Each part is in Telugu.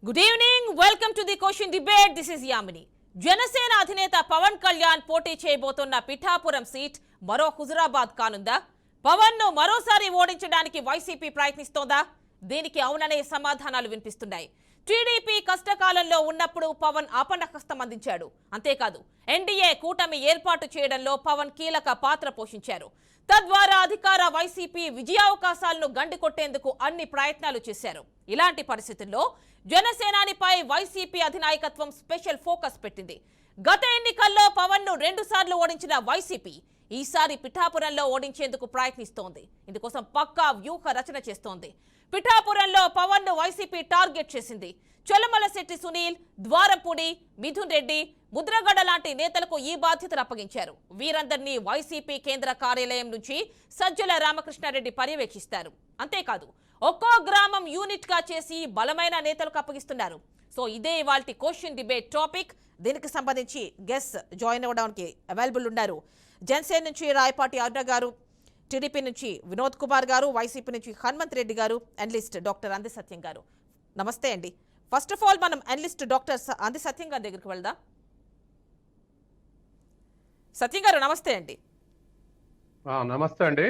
Good evening. Welcome to the question debate. This is Yamini. Janasena అధినేత పవన్ కళ్యాణ్ పోటీ చేయబోతున్న పిఠాపురం సీట్ మరో హుజురాబాద్ కానుందా? పవన్ ను మరోసారి ఓడించడానికి వైసీపీ ప్రయత్నిస్తోందా? దీనికి అవుననే సమాధానాలు వినిపిస్తున్నాయి. టీడీపీ కష్టకాలంలో ఉన్నప్పుడు పవన్ ఆపన్నహస్తం అందించాడు. అంతేకాదు ఎన్డీఏ కూటమి ఏర్పాటు చేయడంలో పవన్ కీలక పాత్ర పోషించారు. తద్వారా అధికార వైసీపీ విజయావకాశాలను గండికొట్టేందుకు అన్ని ప్రయత్నాలు చేశారు. ఇలాంటి పరిస్థితుల్లో జనసేనానిపై వైసీపీ అధినాయకత్వం స్పెషల్ ఫోకస్ పెట్టింది. గత ఎన్నికల్లో పవన్ ను 2 సార్లు ఓడించిన వైసీపీ ఈసారి పిఠాపురంలో ఓడించేందుకు ప్రయత్నిస్తోంది. ఇందుకోసం పక్కా వ్యూహ రచన చేస్తోంది. పిఠాపురంలో పవన్ ను వైసీపీ టార్గెట్ చేసింది. చొల్లమలశెట్టి సునీల్, ద్వారంపూడి, మిథున్ రెడ్డి, ముద్రగడ లాంటి నేతలకు ఈ బాధ్యతలు అప్పగించారు. వీరందరినీ వైసీపీ కేంద్ర కార్యాలయం నుంచి సజ్జల రామకృష్ణారెడ్డి పర్యవేక్షిస్తారు. అంతేకాదు ఒక్కో గ్రామం యూనిట్ గా చేసి బలమైన నేతలకు అప్పగిస్తున్నారు. సో ఇదే ఇవాల్టి క్వశ్చన్ డిబేట్ టాపిక్. దీనికి సంబంధించి గెస్ట్ జాయిన్ అవ్వడానికి అవైలబుల్ ఉన్నారు. జనసేన నుంచి రాయపాటి అరుణ గారు, టీడీపీ నుంచి వినోద్ కుమార్ గారు, వైసీపీ నుంచి హనుమంత్ రెడ్డి గారు, అనలిస్ట్ డాక్టర్ అంది సత్యం గారు. నమస్తే అండి. ఫస్ట్ ఆఫ్ ఆల్ మనం అనలిస్ట్ డాక్టర్ అంది సత్యం గారి దగ్గరికి వెళ్దాం. సత్యం గారు నమస్తే అండి. నమస్తే అండి.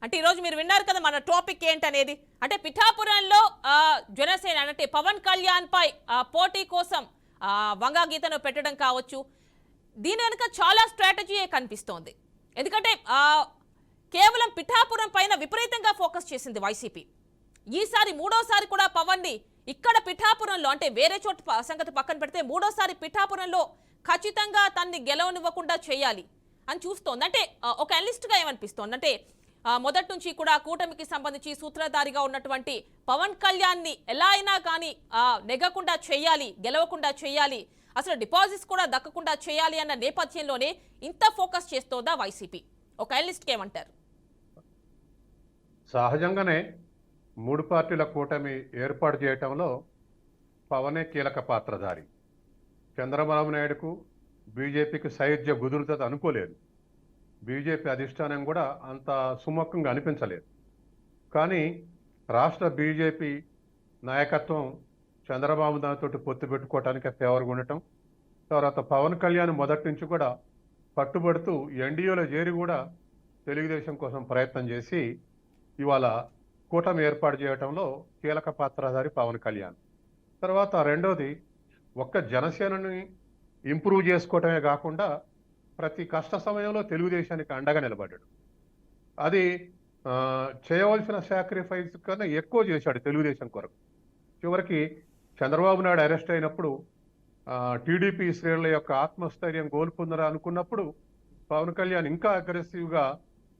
అంటే ఈరోజు మీరు విన్నారు కదా మన టాపిక్ ఏంటనేది. అంటే పిఠాపురంలో జనసేన అంటే పవన్ కళ్యాణ్ పై పోటీ కోసం వంగా గీతను పెట్టడం కావచ్చు, దీని వెనుక చాలా స్ట్రాటజీయే కనిపిస్తోంది. ఎందుకంటే కేవలం పిఠాపురం పైన విపరీతంగా ఫోకస్ చేసింది వైసీపీ. ఈసారి మూడోసారి కూడా పవన్ ని ఇక్కడ పిఠాపురంలో, అంటే వేరే చోట సంగతి పక్కన పెడితే మూడోసారి పిఠాపురంలో ఖచ్చితంగా తన్ని గెలవనివ్వకుండా చేయాలి అని చూస్తోంది. అంటే ఒక అనలిస్ట్గా ఏమనిపిస్తోంది అంటే మొదటి నుంచి కూడా కూటమికి సంబంధించి సూత్రధారిగా ఉన్నటువంటి పవన్ కళ్యాణ్ ని ఎలా అయినా కానీ నెగ్గకుండా చేయాలి, గెలవకుండా చేయాలి, అసలు డిపాజిట్స్ కూడా దక్కకుండా చేయాలి అన్న నేపథ్యంలోనే ఇంత ఫోకస్ చేస్తోందా వైసీపీ? ఒక అనలిస్ట్కి ఏమంటారు? సహజంగానే 3 పార్టీల కూటమి ఏర్పాటు చేయటంలో పవనే కీలక పాత్రధారి. చంద్రబాబు నాయుడుకు బీజేపీకి సైద్య కుదురుతుంది అనుకోలేదు. బీజేపీ అధిష్టానం కూడా అంత సుముఖంగా అనిపించలేదు. కానీ రాష్ట్ర బీజేపీ నాయకత్వం చంద్రబాబు దానితోటి పొత్తు పెట్టుకోవటానికి ఫేవర్గా ఉండటం, తర్వాత పవన్ కళ్యాణ్ మొదటి నుంచి కూడా పట్టుబడుతూ ఎన్డీఏలో చేరి కూడా తెలుగుదేశం కోసం ప్రయత్నం చేసి ఇవాళ కూటమి ఏర్పాటు చేయడంలో కీలక పాత్రధారి పవన్ కళ్యాణ్. తర్వాత రెండోది, ఒక్క జనసేనని ఇంప్రూవ్ చేసుకోవటమే కాకుండా ప్రతి కష్ట సమయంలో తెలుగుదేశానికి అండగా నిలబడ్డాడు. అది చేయవలసిన సాక్రిఫైస్ కన్నా ఎక్కువ చేశాడు తెలుగుదేశం కొరకు. చివరికి చంద్రబాబు నాయుడు అరెస్ట్ అయినప్పుడు టీడీపీ శ్రేణుల యొక్క ఆత్మస్థైర్యం కోల్పోందరా అనుకున్నప్పుడు పవన్ కళ్యాణ్ ఇంకా అగ్రెసివ్గా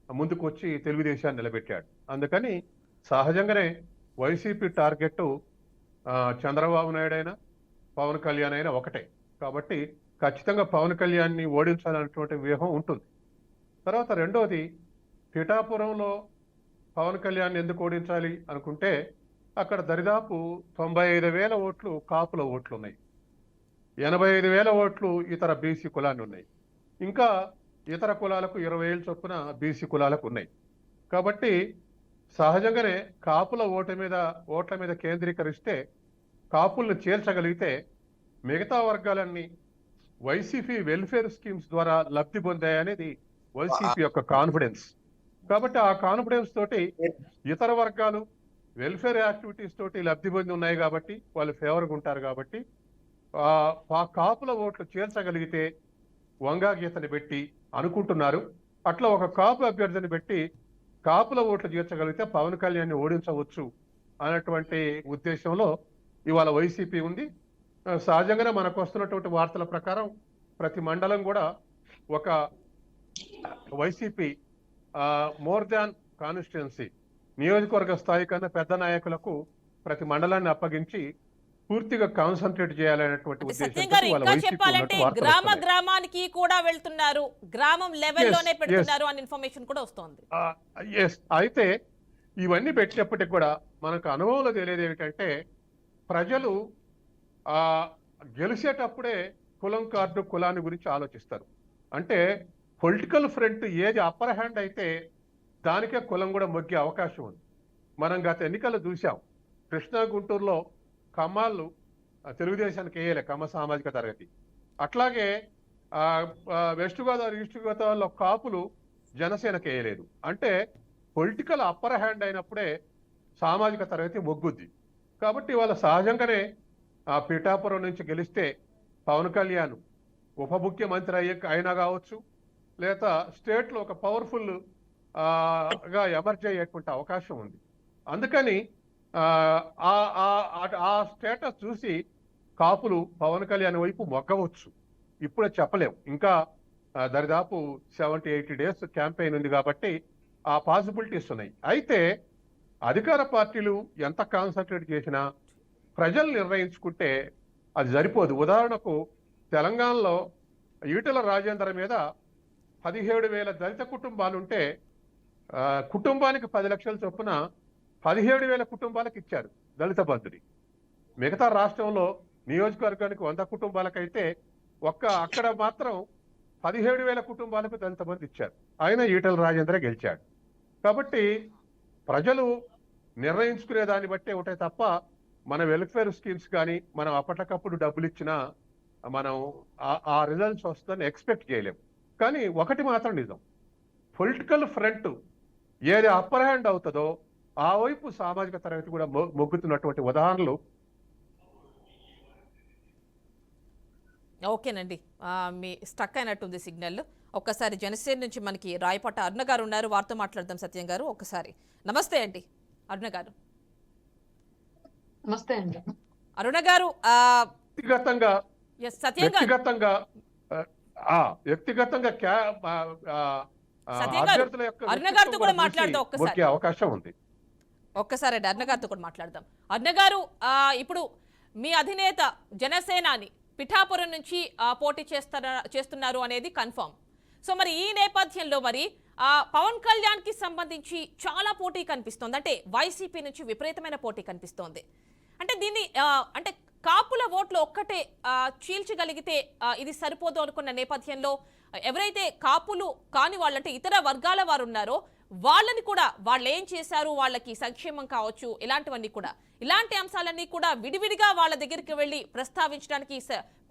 ముందుకు వచ్చి తెలుగుదేశాన్ని నిలబెట్టాడు. అందుకని సహజంగానే వైసీపీ టార్గెట్ చంద్రబాబు నాయుడు అయినా పవన్ కళ్యాణ్ అయినా ఒకటే. కాబట్టి ఖచ్చితంగా పవన్ కళ్యాణ్ని ఓడించాలన్నటువంటి వ్యూహం ఉంటుంది. తర్వాత రెండోది, పిఠాపురంలో పవన్ కళ్యాణ్ ఎందుకు ఓడించాలి అనుకుంటే అక్కడ దరిదాపు 95,000 ఓట్లు కాపుల ఓట్లు ఉన్నాయి, 85,000 ఓట్లు ఇతర బీసీ కులాన్ని ఉన్నాయి, ఇంకా ఇతర కులాలకు 20,000 చొప్పున బీసీ కులాలకు ఉన్నాయి. కాబట్టి సహజంగానే కాపుల ఓట్ల మీద కేంద్రీకరిస్తే కాపులను చేర్చగలిగితే మిగతా వర్గాలన్నీ వైసీపీ వెల్ఫేర్ స్కీమ్స్ ద్వారా లబ్ధి పొందాయనేది వైసీపీ యొక్క కాన్ఫిడెన్స్. కాబట్టి ఆ కాన్ఫిడెన్స్ తోటి ఇతర వర్గాలు వెల్ఫేర్ యాక్టివిటీస్ తోటి లబ్ధి పొంది ఉన్నాయి కాబట్టి వాళ్ళు ఫేవర్గా ఉంటారు. కాబట్టి ఆ కాపుల ఓట్లు చేర్చగలిగితే వంగా గీతని పెట్టి అనుకుంటున్నారు. అట్లా ఒక కాపు అభ్యర్థిని పెట్టి కాపుల ఓట్లు చేర్చగలిగితే పవన్ కళ్యాణ్ని ఓడించవచ్చు అనేటువంటి ఉద్దేశంలో ఇవాళ వైసీపీ ఉంది. సహజంగానే మనకు వస్తున్నటువంటి వార్తల ప్రకారం ప్రతి మండలం కూడా ఒక వైసీపీ మోర్ దాన్ కాన్స్టిట్యుయెన్సీ నియోజకవర్గ స్థాయి కన్నా పెద్ద నాయకులకు ప్రతి మండలాన్ని అప్పగించి పూర్తిగా కాన్సన్ట్రేట్ చేయాలనేటువంటి ఉద్దేశంతో గ్రామానికి కూడా వెళ్తున్నారు, గ్రామం లెవెల్లోనే పెడుతున్నారు అనే ఇన్ఫర్మేషన్ కూడా వస్తోంది. అయితే ఇవన్నీ పెట్టినప్పటికి కూడా మనకు అనుభవంలో తెలియదు ఏమిటంటే ప్రజలు గెలిచేటప్పుడే కులం కార్డు కులాన్ని గురించి ఆలోచిస్తారు. అంటే పొలిటికల్ ఫ్రంట్ ఏది అప్పర్ హ్యాండ్ అయితే దానికే కులం కూడా మొగ్గే అవకాశం ఉంది. మనం గత ఎన్నికల్లో చూసాం. కృష్ణా గుంటూరులో కమ్మాళ్ళు తెలుగుదేశానికి వేయలే, కమ్మ సామాజిక తరగతి. అట్లాగే వెస్ట్ గోదావరి, ఈస్ట్ గోదావరిలో కాపులు జనసేనకి వేయలేదు. అంటే పొలిటికల్ అప్పర్ హ్యాండ్ అయినప్పుడే సామాజిక తరగతి మొగ్గుద్ది. కాబట్టి వాళ్ళ సహజంగానే ఆ పిఠాపురం నుంచి గెలిస్తే పవన్ కళ్యాణ్ ఉప ముఖ్యమంత్రి అయినా కావచ్చు, లేదా స్టేట్లో ఒక పవర్ఫుల్ గా ఎమర్జ్ అయ్యేటువంటి అవకాశం ఉంది. అందుకని ఆ స్టేటస్ చూసి కాపులు పవన్ కళ్యాణ్ వైపు మొగ్గవచ్చు. ఇప్పుడే చెప్పలేం, ఇంకా దరిదాపు 70-80 డేస్ క్యాంపెయిన్ ఉంది కాబట్టి ఆ పాసిబిలిటీస్ ఉన్నాయి. అయితే అధికార పార్టీలు ఎంత కాన్సన్ట్రేట్ చేసినా ప్రజలు నిర్ణయించుకుంటే అది సరిపోదు. ఉదాహరణకు తెలంగాణలో ఈటెల రాజేందర్ మీద 17,000 దళిత కుటుంబాలుంటే కుటుంబానికి 10 లక్షల చొప్పున 17,000 కుటుంబాలకు ఇచ్చారు దళిత బంధుని. మిగతా రాష్ట్రంలో నియోజకవర్గానికి 100 కుటుంబాలకైతే అక్కడ మాత్రం 17,000 కుటుంబాలకు దళిత బంధు ఇచ్చారు. ఆయన ఈటెల రాజేంద్ర గెలిచాడు. కాబట్టి ప్రజలు నిర్ణయించుకునే దాన్ని బట్టే ఉంటాయి తప్ప మన వెల్ఫేర్ స్కీమ్స్ కానీ మనం అప్పటికప్పుడు డబ్బులు ఇచ్చినా మనం ఆ రిజల్ట్స్ వస్తుందని ఎక్స్పెక్ట్ చేయలేం. కానీ ఒకటి మాత్రం నిజం, పొలిటికల్ ఫ్రంట్ ఏది అప్పర్ హ్యాండ్ అవుతుందో ఆ వైపు సామాజిక తరగతి కూడా మొగ్గుతున్నటువంటి ఉదాహరణలు. ఓకేనండి, మీ స్టక్ అయినట్టుంది సిగ్నల్. ఒక్కసారి జనసేన నుంచి మనకి రాయపట్ట అరుణ గారు ఉన్నారు, వారితో మాట్లాడదాం. సత్యం గారు ఒక్కసారి. నమస్తే అండి అరుణ గారు. నమస్తే అండి అరుణ గారు. వ్యక్తిగతంగా అభ్యర్థుల యొక్క అరుణ గారితో కూడా మాట్లాడదాం ఒక్కసారి. అవకాశం ఉంది. ఒక్కసారి అండి అరుణ గారితో కూడా మాట్లాడదాం. అరుణ గారు, ఇప్పుడు మీ అధినేత జనసేనాని పిఠాపురం నుంచి పోటీ చేస్తున్నారు అనేది కన్ఫర్మ్. సో మరి ఈ నేపథ్యంలో మరి పవన్ కళ్యాణ్ కి సంబంధించి చాలా పోటీ కనిపిస్తోంది, అంటే వైసీపీ నుంచి విపరీతమైన పోటీ కనిపిస్తోంది. అంటే దీన్ని అంటే కాపుల ఓట్లు ఒక్కటే చీల్చగలిగితే ఇది సరిపోదు అనుకున్న నేపథ్యంలో ఎవరైతే కాపులు కాని వాళ్ళంటే ఇతర వర్గాల వారు ఉన్నారో వాళ్ళని కూడా వాళ్ళు ఏం చేశారు, వాళ్ళకి సంక్షేమం కావచ్చు, ఇలాంటివన్నీ కూడా, ఇలాంటి అంశాలన్నీ కూడా విడివిడిగా వాళ్ళ దగ్గరికి వెళ్ళి ప్రస్తావించడానికి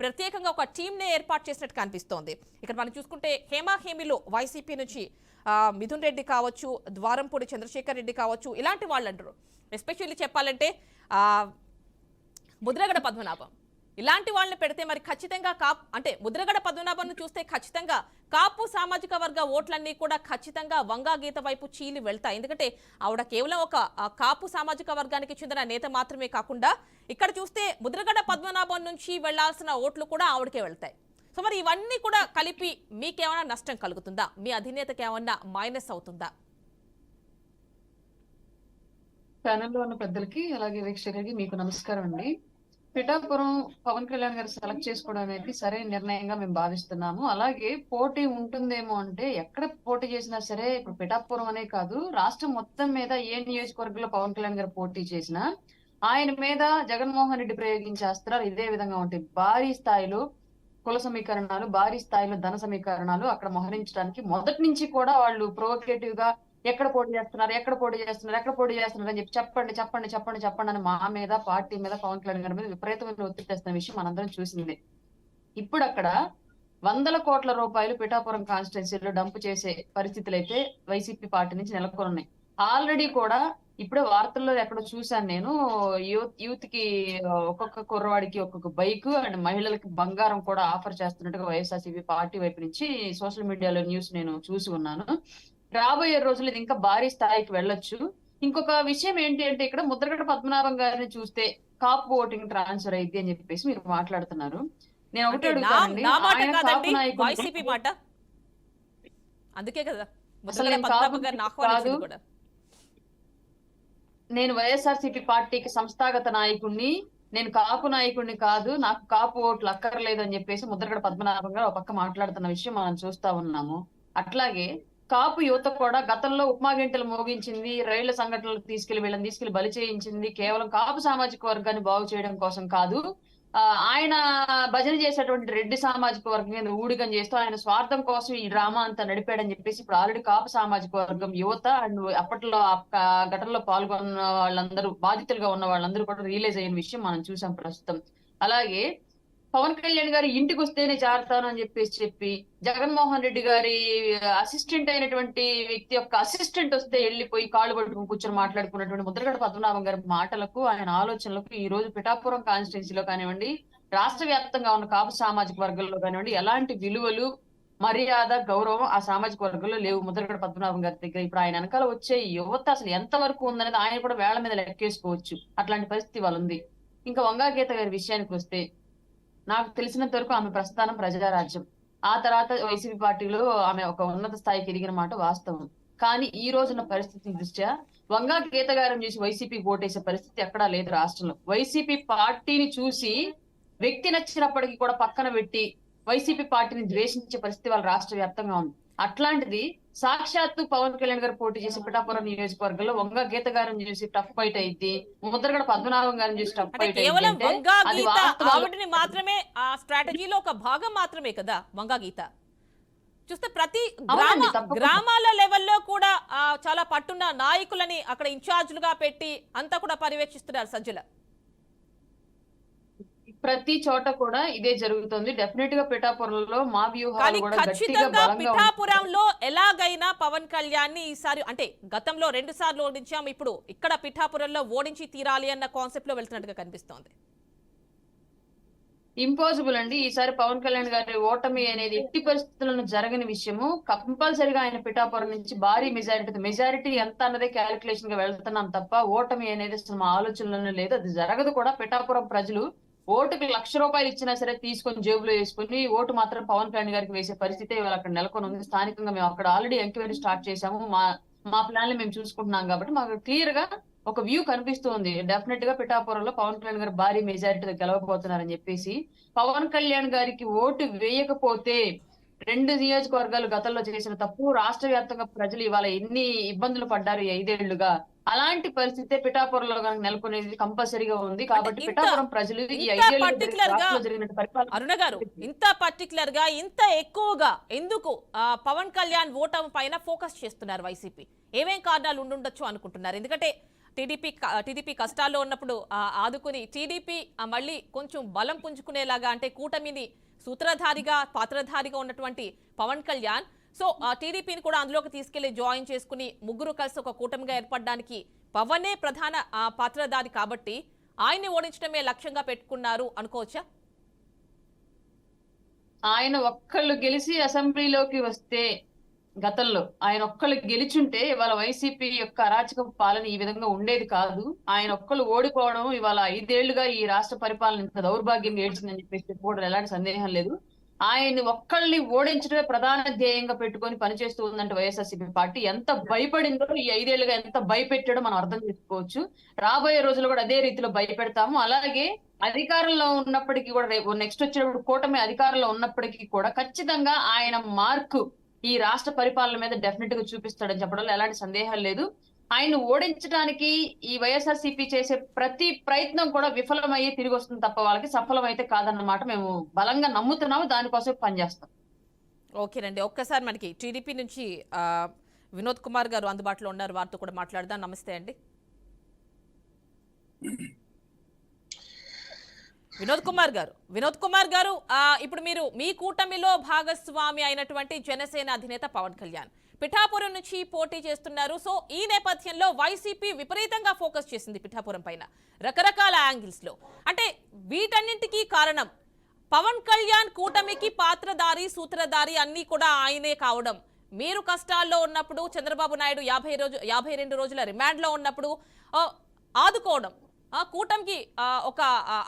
ప్రత్యేకంగా ఒక టీంనే ఏర్పాటు చేసినట్టు కనిపిస్తోంది. ఇక్కడ మనం చూసుకుంటే హేమాహేమిలో వైసీపీ నుంచి మిథున్ రెడ్డి కావచ్చు, ద్వారంపూడి చంద్రశేఖర్ రెడ్డి కావచ్చు, ఇలాంటి వాళ్ళు అంటారు. ఎస్పెషల్లీ చెప్పాలంటే ముద్రగడ పద్మనాభం, ఇలాంటి వాళ్ళని పెడితే మరి ఖచ్చితంగా అంటే ముద్రగడ పద్మనాభంను చూస్తే ఖచ్చితంగా కాపు సామాజిక వర్గ ఓట్లన్నీ కూడా ఖచ్చితంగా వంగా గీత వైపు చీలి వెళ్తాయి. ఎందుకంటే ఆవిడ కేవలం ఒక కాపు సామాజిక వర్గానికి చెందిన నేత మాత్రమే కాకుండా ఇక్కడ చూస్తే ముద్రగడ పద్మనాభం నుంచి వెళ్లాల్సిన ఓట్లు కూడా ఆవిడకే వెళ్తాయి. సో మరి ఇవన్నీ కూడా కలిపి మీకేమైనా నష్టం కలుగుతుందా, మీ అధినేతకి ఏమన్నా మైనస్ అవుతుందా? ప్యానెల్లో ఉన్న పెద్దలకి అలాగే వీక్షకులకి మీకు నమస్కారం అండి. పిఠాపురం పవన్ కళ్యాణ్ గారు సెలెక్ట్ చేసుకోవడం అనేది సరైన నిర్ణయంగా మేము భావిస్తున్నాము. అలాగే పోటీ ఉంటుందేమో అంటే ఎక్కడ పోటీ చేసినా సరే, ఇప్పుడు పిఠాపురం అనే కాదు రాష్ట్రం మొత్తం మీద ఏ నియోజకవర్గంలో పవన్ కళ్యాణ్ గారు పోటీ చేసినా ఆయన మీద జగన్మోహన్ రెడ్డి ప్రయోగించే అస్త్రాలు ఇదే విధంగా ఉంటాయి. భారీ స్థాయిలో కుల సమీకరణాలు, భారీ స్థాయిలో ధన సమీకరణాలు అక్కడ మోహరించడానికి మొదటి నుంచి కూడా వాళ్ళు ప్రొవోకేటివ్ గా ఎక్కడ పోటీ చేస్తున్నారు అని చెప్పి చెప్పండి అని మా మీద, పార్టీ మీద, పవన్ కళ్యాణ్ గారి మీద విపరీతమైన ఒత్తిడి తెస్తున్న విషయం మనందరం చూసింది. ఇప్పుడు అక్కడ 100 కోట్ల రూపాయలు పిఠాపురం కాన్స్టిట్యున్సీలో డంప్ చేసే పరిస్థితులు అయితే వైసీపీ పార్టీ నుంచి నెలకొన్నాయి. ఆల్రెడీ కూడా ఇప్పుడే వార్తల్లో ఎక్కడో చూశాను నేను, యూత్ కి ఒక్కొక్క కుర్రవాడికి ఒక్కొక్క బైక్ అండ్ మహిళలకి బంగారం కూడా ఆఫర్ చేస్తున్నట్టుగా వైఎస్ఆర్సీపీ పార్టీ వైపు నుంచి సోషల్ మీడియాలో న్యూస్ నేను చూసి ఉన్నాను. రాబోయే రోజులు ఇది ఇంకా భారీ స్థాయికి వెళ్ళొచ్చు. ఇంకొక విషయం ఏంటి అంటే, ఇక్కడ ముద్రగడ పద్మనాభం గారిని చూస్తే కాపు ఓటింగ్ ట్రాన్స్ఫర్ అయింది అని చెప్పేసి మీరు మాట్లాడుతున్నారు. నేను ఒకటి అడుగుతానండి, వైసీపీ మాట అందుకే కదా నేను వైఎస్ఆర్సీపీ పార్టీకి సంస్థాగత నాయకుడిని, నేను కాపు నాయకుడిని కాదు, నాకు కాపు ఓట్లు అక్కర్లేదు అని చెప్పేసి ముద్రగడ పద్మనాభం గారు ఒక పక్క మాట్లాడుతున్న విషయం మనం చూస్తా ఉన్నాము. అట్లాగే కాపు యువత కూడా గతంలో ఉప్మా గంటలు మోగించింది, రైళ్ల సంఘటనలు వీళ్ళని తీసుకెళ్లి బలి చేయించింది కేవలం కాపు సామాజిక వర్గాన్ని బాగు చేయడం కోసం కాదు, ఆయన భజన చేసేటువంటి రెడ్డి సామాజిక వర్గం మీద ఊడిగం చేస్తూ ఆయన స్వార్థం కోసం ఈ డ్రామా అంతా నడిపాడని చెప్పేసి ఇప్పుడు ఆల్రెడీ కాపు సామాజిక వర్గం యువత అండ్ అప్పట్లో ఆ ఘటనలో పాల్గొన్న వాళ్ళందరూ బాధితులుగా ఉన్న వాళ్ళందరూ కూడా రియలైజ్ అయిన విషయం మనం చూసాం ప్రస్తుతం. అలాగే పవన్ కళ్యాణ్ గారి ఇంటికి వస్తేనే జారుతాను అని చెప్పి జగన్మోహన్ రెడ్డి గారి అసిస్టెంట్ అయినటువంటి వ్యక్తి యొక్క అసిస్టెంట్ వస్తే వెళ్ళిపోయి కాళ్ళు పట్టుకుని కూర్చొని మాట్లాడుకున్నటువంటి ముద్రగడ పద్మనాభం గారి మాటలకు ఆయన ఆలోచనలకు ఈ రోజు పిఠాపురం కాన్స్టిట్యున్సీలో కానివ్వండి, రాష్ట్ర వ్యాప్తంగా ఉన్న కాపు సామాజిక వర్గంలో కానివ్వండి, ఎలాంటి విలువలు, మర్యాద, గౌరవం ఆ సామాజిక వర్గంలో లేవు ముద్రగడ పద్మనాభం గారి దగ్గర. ఇప్పుడు ఆయన వెనకాల వచ్చే యువత అసలు ఎంత వరకు ఉందనేది ఆయన కూడా వేళ్ల మీద లెక్కేసుకోవచ్చు. అట్లాంటి పరిస్థితి వాళ్ళ ఉంది. ఇంకా వంగా గీత గారి విషయానికి వస్తే నాకు తెలిసినంత వరకు ఆమె ప్రస్థానం ప్రజారాజ్యం. ఆ తర్వాత వైసీపీ పార్టీలో ఆమె ఒక ఉన్నత స్థాయికి ఎదిగిన మాట వాస్తవం. కానీ ఈ రోజున్న పరిస్థితి దృష్ట్యా వంగా గీత గారిని చూసి వైసీపీ ఓటేసే పరిస్థితి ఎక్కడా లేదు రాష్ట్రంలో. వైసీపీ పార్టీని చూసి వ్యక్తి నచ్చినప్పటికీ కూడా పక్కన పెట్టి వైసీపీ పార్టీని ద్వేషించే పరిస్థితి వాళ్ళ రాష్ట్ర వ్యాప్తంగా ఉంది. అట్లాంటిది సాక్షాత్తు పవన్ కళ్యాణ్ గారు పోటీ చేసే పిఠాపురం నియోజకవర్గంలో వంగా గీత గారిని చూసి టఫ్ ఫైట్ అయింది, ముద్రగడ పద్మనాభం గారిని చూసి టఫ్ ఫైట్ కేవలం అయింది. వంగా గీత ఆవిడని మాత్రమే ఆ స్ట్రాటజీలో ఒక భాగం మాత్రమే కదా వంగా గీత. చూస్తే ప్రతి గ్రామాల లెవెల్లో కూడా చాలా పట్టున్న నాయకులని అక్కడ ఇన్ఛార్జ్లుగా పెట్టి అంతా కూడా పర్యవేక్షిస్తున్నారు సజ్జల. ప్రతి చోట కూడా ఇదే జరుగుతుంది. డెఫినెట్ గా పిఠాపురంలో మా వ్యూహాలు కూడా గట్టిగా ఖచ్చితంగా బలంగా పిఠాపురంలో ఎలాగైనా పవన్ కళ్యాణ్ ని ఈసారి అంటే గతంలో 2 సార్లు ఓడించాం, ఇప్పుడు ఇక్కడ పిఠాపురంలో ఓడించి తీరాలి అన్న కాన్సెప్ట్ లో వెళ్తున్నట్టుగా కనిపిస్తోంది. ఇంపాసిబుల్ అండి. ఈసారి పవన్ కళ్యాణ్ గారి ఓటమి అనేది ఎట్టి పరిస్థితులను జరగని విషయము. కంపల్సరిగా ఆయన పిఠాపురం నుంచి భారీ మెజారిటీ ఎంత అన్నదే క్యాలిక్యులేషన్ గా వెళ్తున్నాం తప్ప ఓటమి అనేది అసలు మా ఆలోచనలోనే లేదు. అది జరగదు కూడా. పిఠాపురం ప్రజలు ఓటుకి ₹1,00,000 ఇచ్చినా సరే తీసుకొని జేబులో వేసుకుని ఓటు మాత్రం పవన్ కళ్యాణ్ గారికి వేసే పరిస్థితి ఇవాళ అక్కడ నెలకొని ఉంది. స్థానికంగా మేము అక్కడ ఆల్రెడీ ఎంక్వైరీ స్టార్ట్ చేశాము. మా ప్లాన్ మేము చూసుకుంటున్నాం కాబట్టి మాకు క్లియర్ గా ఒక వ్యూ కనిపిస్తుంది. డెఫినెట్ గా పిఠాపురంలో పవన్ కళ్యాణ్ గారు భారీ మెజారిటీతో గెలవబోతున్నారని చెప్పేసి. పవన్ కళ్యాణ్ గారికి ఓటు వేయకపోతే 2 నియోజకవర్గాలు గతంలో చేసిన తప్పు, రాష్ట్ర వ్యాప్తంగా ప్రజలు ఇవాళ ఎన్ని ఇబ్బందులు పడ్డారు 5 ఏళ్లుగా, అలాంటి పరిస్థితి పిఠాపురంలో కంపల్సరీగా ఉంది. కాబట్టి పిఠాపురం ప్రజలు ఈ 5 ఏళ్లలో జరిగిన పరిపాలన అరుణ గారు ఇంత పర్టికులర్ గా ఇంత ఎక్కువగా ఎందుకు పవన్ కళ్యాణ్ ఓటమి పైన ఫోకస్ చేస్తున్నారు వైసీపీ? ఏమేం కారణాలు ఉండుండొచ్చు అనుకుంటున్నారు? ఎందుకంటే టీడీపీ కష్టాల్లో ఉన్నప్పుడు ఆదుకుని టీడీపీ మళ్ళీ కొంచెం బలం పుంజుకునేలాగా అంటే కూటమిని సూత్రధారిగా పాత్రధారిగా ఉన్నటువంటి పవన్ కళ్యాణ్ సో టీడీపీని కూడా అందులోకి తీసుకెళ్లి జాయిన్ చేసుకుని ముగ్గురు కలిసి ఒక కూటమిగా ఏర్పడడానికి పవనే ప్రధాన పాత్రధారి కాబట్టి ఆయన్ని ఓడించడమే లక్ష్యంగా పెట్టుకున్నారు అనుకోవచ్చా? ఆయన ఒక్కళ్ళు గెలిచి అసెంబ్లీలోకి వస్తే, గతంలో ఆయన ఒక్కళ్ళు గెలిచుంటే ఇవాళ వైసీపీ యొక్క అరాచక పాలన ఈ విధంగా ఉండేది కాదు. ఆయన ఒక్కళ్ళు ఓడిపోవడం ఇవాళ 5 ఏళ్లుగా ఈ రాష్ట్ర పరిపాలన ఇంత దౌర్భాగ్యంగా ఏడ్చిందని చెప్పేసి చెప్పుకోవడం ఎలాంటి సందేహం లేదు. ఆయన్ని ఒక్కళ్ళని ఓడించడమే ప్రధాన ధ్యేయంగా పెట్టుకొని పనిచేస్తూ ఉందంటే వైఎస్ఆర్సీపీ పార్టీ ఎంత భయపడిందో, ఈ 5 ఏళ్లుగా ఎంత భయపెట్టాడో మనం అర్థం చేసుకోవచ్చు. రాబోయే రోజుల్లో కూడా అదే రీతిలో భయపెడతాము. అలాగే అధికారంలో ఉన్నప్పటికీ కూడా రేపు నెక్స్ట్ వచ్చేటప్పుడు కూటమి అధికారంలో ఉన్నప్పటికీ కూడా ఖచ్చితంగా ఆయన మార్కు ఈ రాష్ట్ర పరిపాలన మీద డెఫినెట్ గా చూపిస్తాడని చెప్పడంలో ఎలాంటి సందేహం లేదు. ఆయన ఓడించడానికి ఈ వైఎస్ఆర్సీపీ చేసే ప్రతి ప్రయత్నం కూడా విఫలమయ్యి తిరిగి వస్తుంది తప్ప వాళ్ళకి సఫలమైతే కాదన్నమాట మేము బలంగా నమ్ముతున్నాము. దానికోసం పనిచేస్తాం. ఓకేనండి, ఒక్కసారి మనకి టీడీపీ నుంచి వినోద్ కుమార్ గారు అందుబాటులో ఉన్నారు, వారితో కూడా మాట్లాడదాం. నమస్తే అండి వినోద్ కుమార్ గారు ఇప్పుడు మీరు మీ కూటమిలో భాగస్వామి అయినటువంటి జనసేన అధినేత పవన్ కళ్యాణ్ పిఠాపురం నుంచి పోటీ చేస్తున్నారు. సో ఈ నేపథ్యంలో వైసీపీ విపరీతంగా ఫోకస్ చేసింది పిఠాపురం పైన రకరకాల యాంగిల్స్ లో. అంటే వీటన్నింటికీ కారణం పవన్ కళ్యాణ్ కూటమికి పాత్రధారి సూత్రధారి అన్ని కూడా ఆయనే కావడం. మీరు కష్టాల్లో ఉన్నప్పుడు చంద్రబాబు నాయుడు 52 రోజుల రిమాండ్ లో ఉన్నప్పుడు ఆదుకోవడం, కూటమికి ఒక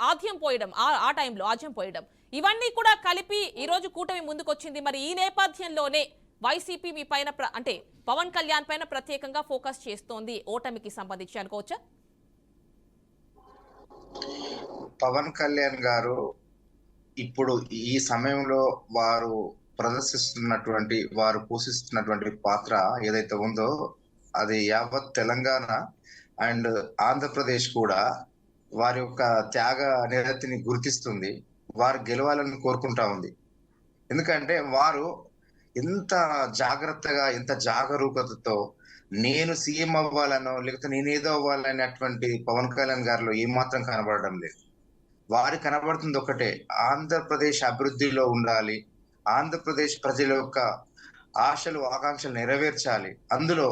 ఆద్యం పోయడం, ఆ టైంలో ఆద్యం పోయడం, ఇవన్నీ కూడా కలిపి ఈరోజు కూటమి ముందుకొచ్చింది. మరి ఈ నేపథ్యంలోనే వైసీపీ మీ పైన అంటే పవన్ కళ్యాణ్ పైన ప్రత్యేకంగా ఫోకస్ చేస్తోంది ఓటమికి సంబంధించి అనుకోవచ్చా? పవన్ కళ్యాణ్ గారు ఇప్పుడు ఈ సమయంలో వారు పోషిస్తున్నటువంటి పాత్ర ఏదైతే ఉందో అది యావత్ తెలంగాణ అండ్ ఆంధ్రప్రదేశ్ కూడా వారి యొక్క త్యాగ నిరతిని గుర్తిస్తుంది. వారు గెలవాలని కోరుకుంటా ఉంది. ఎందుకంటే వారు ఎంత జాగ్రత్తగా, ఎంత జాగరూకతతో నేను సీఎం అవ్వాలనో లేకపోతే నేనేదో అవ్వాలనేటువంటి పవన్ కళ్యాణ్ గారిలో ఏమాత్రం కనబడడం లేదు. వారి కనబడుతుంది ఒకటే, ఆంధ్రప్రదేశ్ అభివృద్ధిలో ఉండాలి, ఆంధ్రప్రదేశ్ ప్రజల యొక్క ఆశలు ఆకాంక్షలు నెరవేర్చాలి. అందులో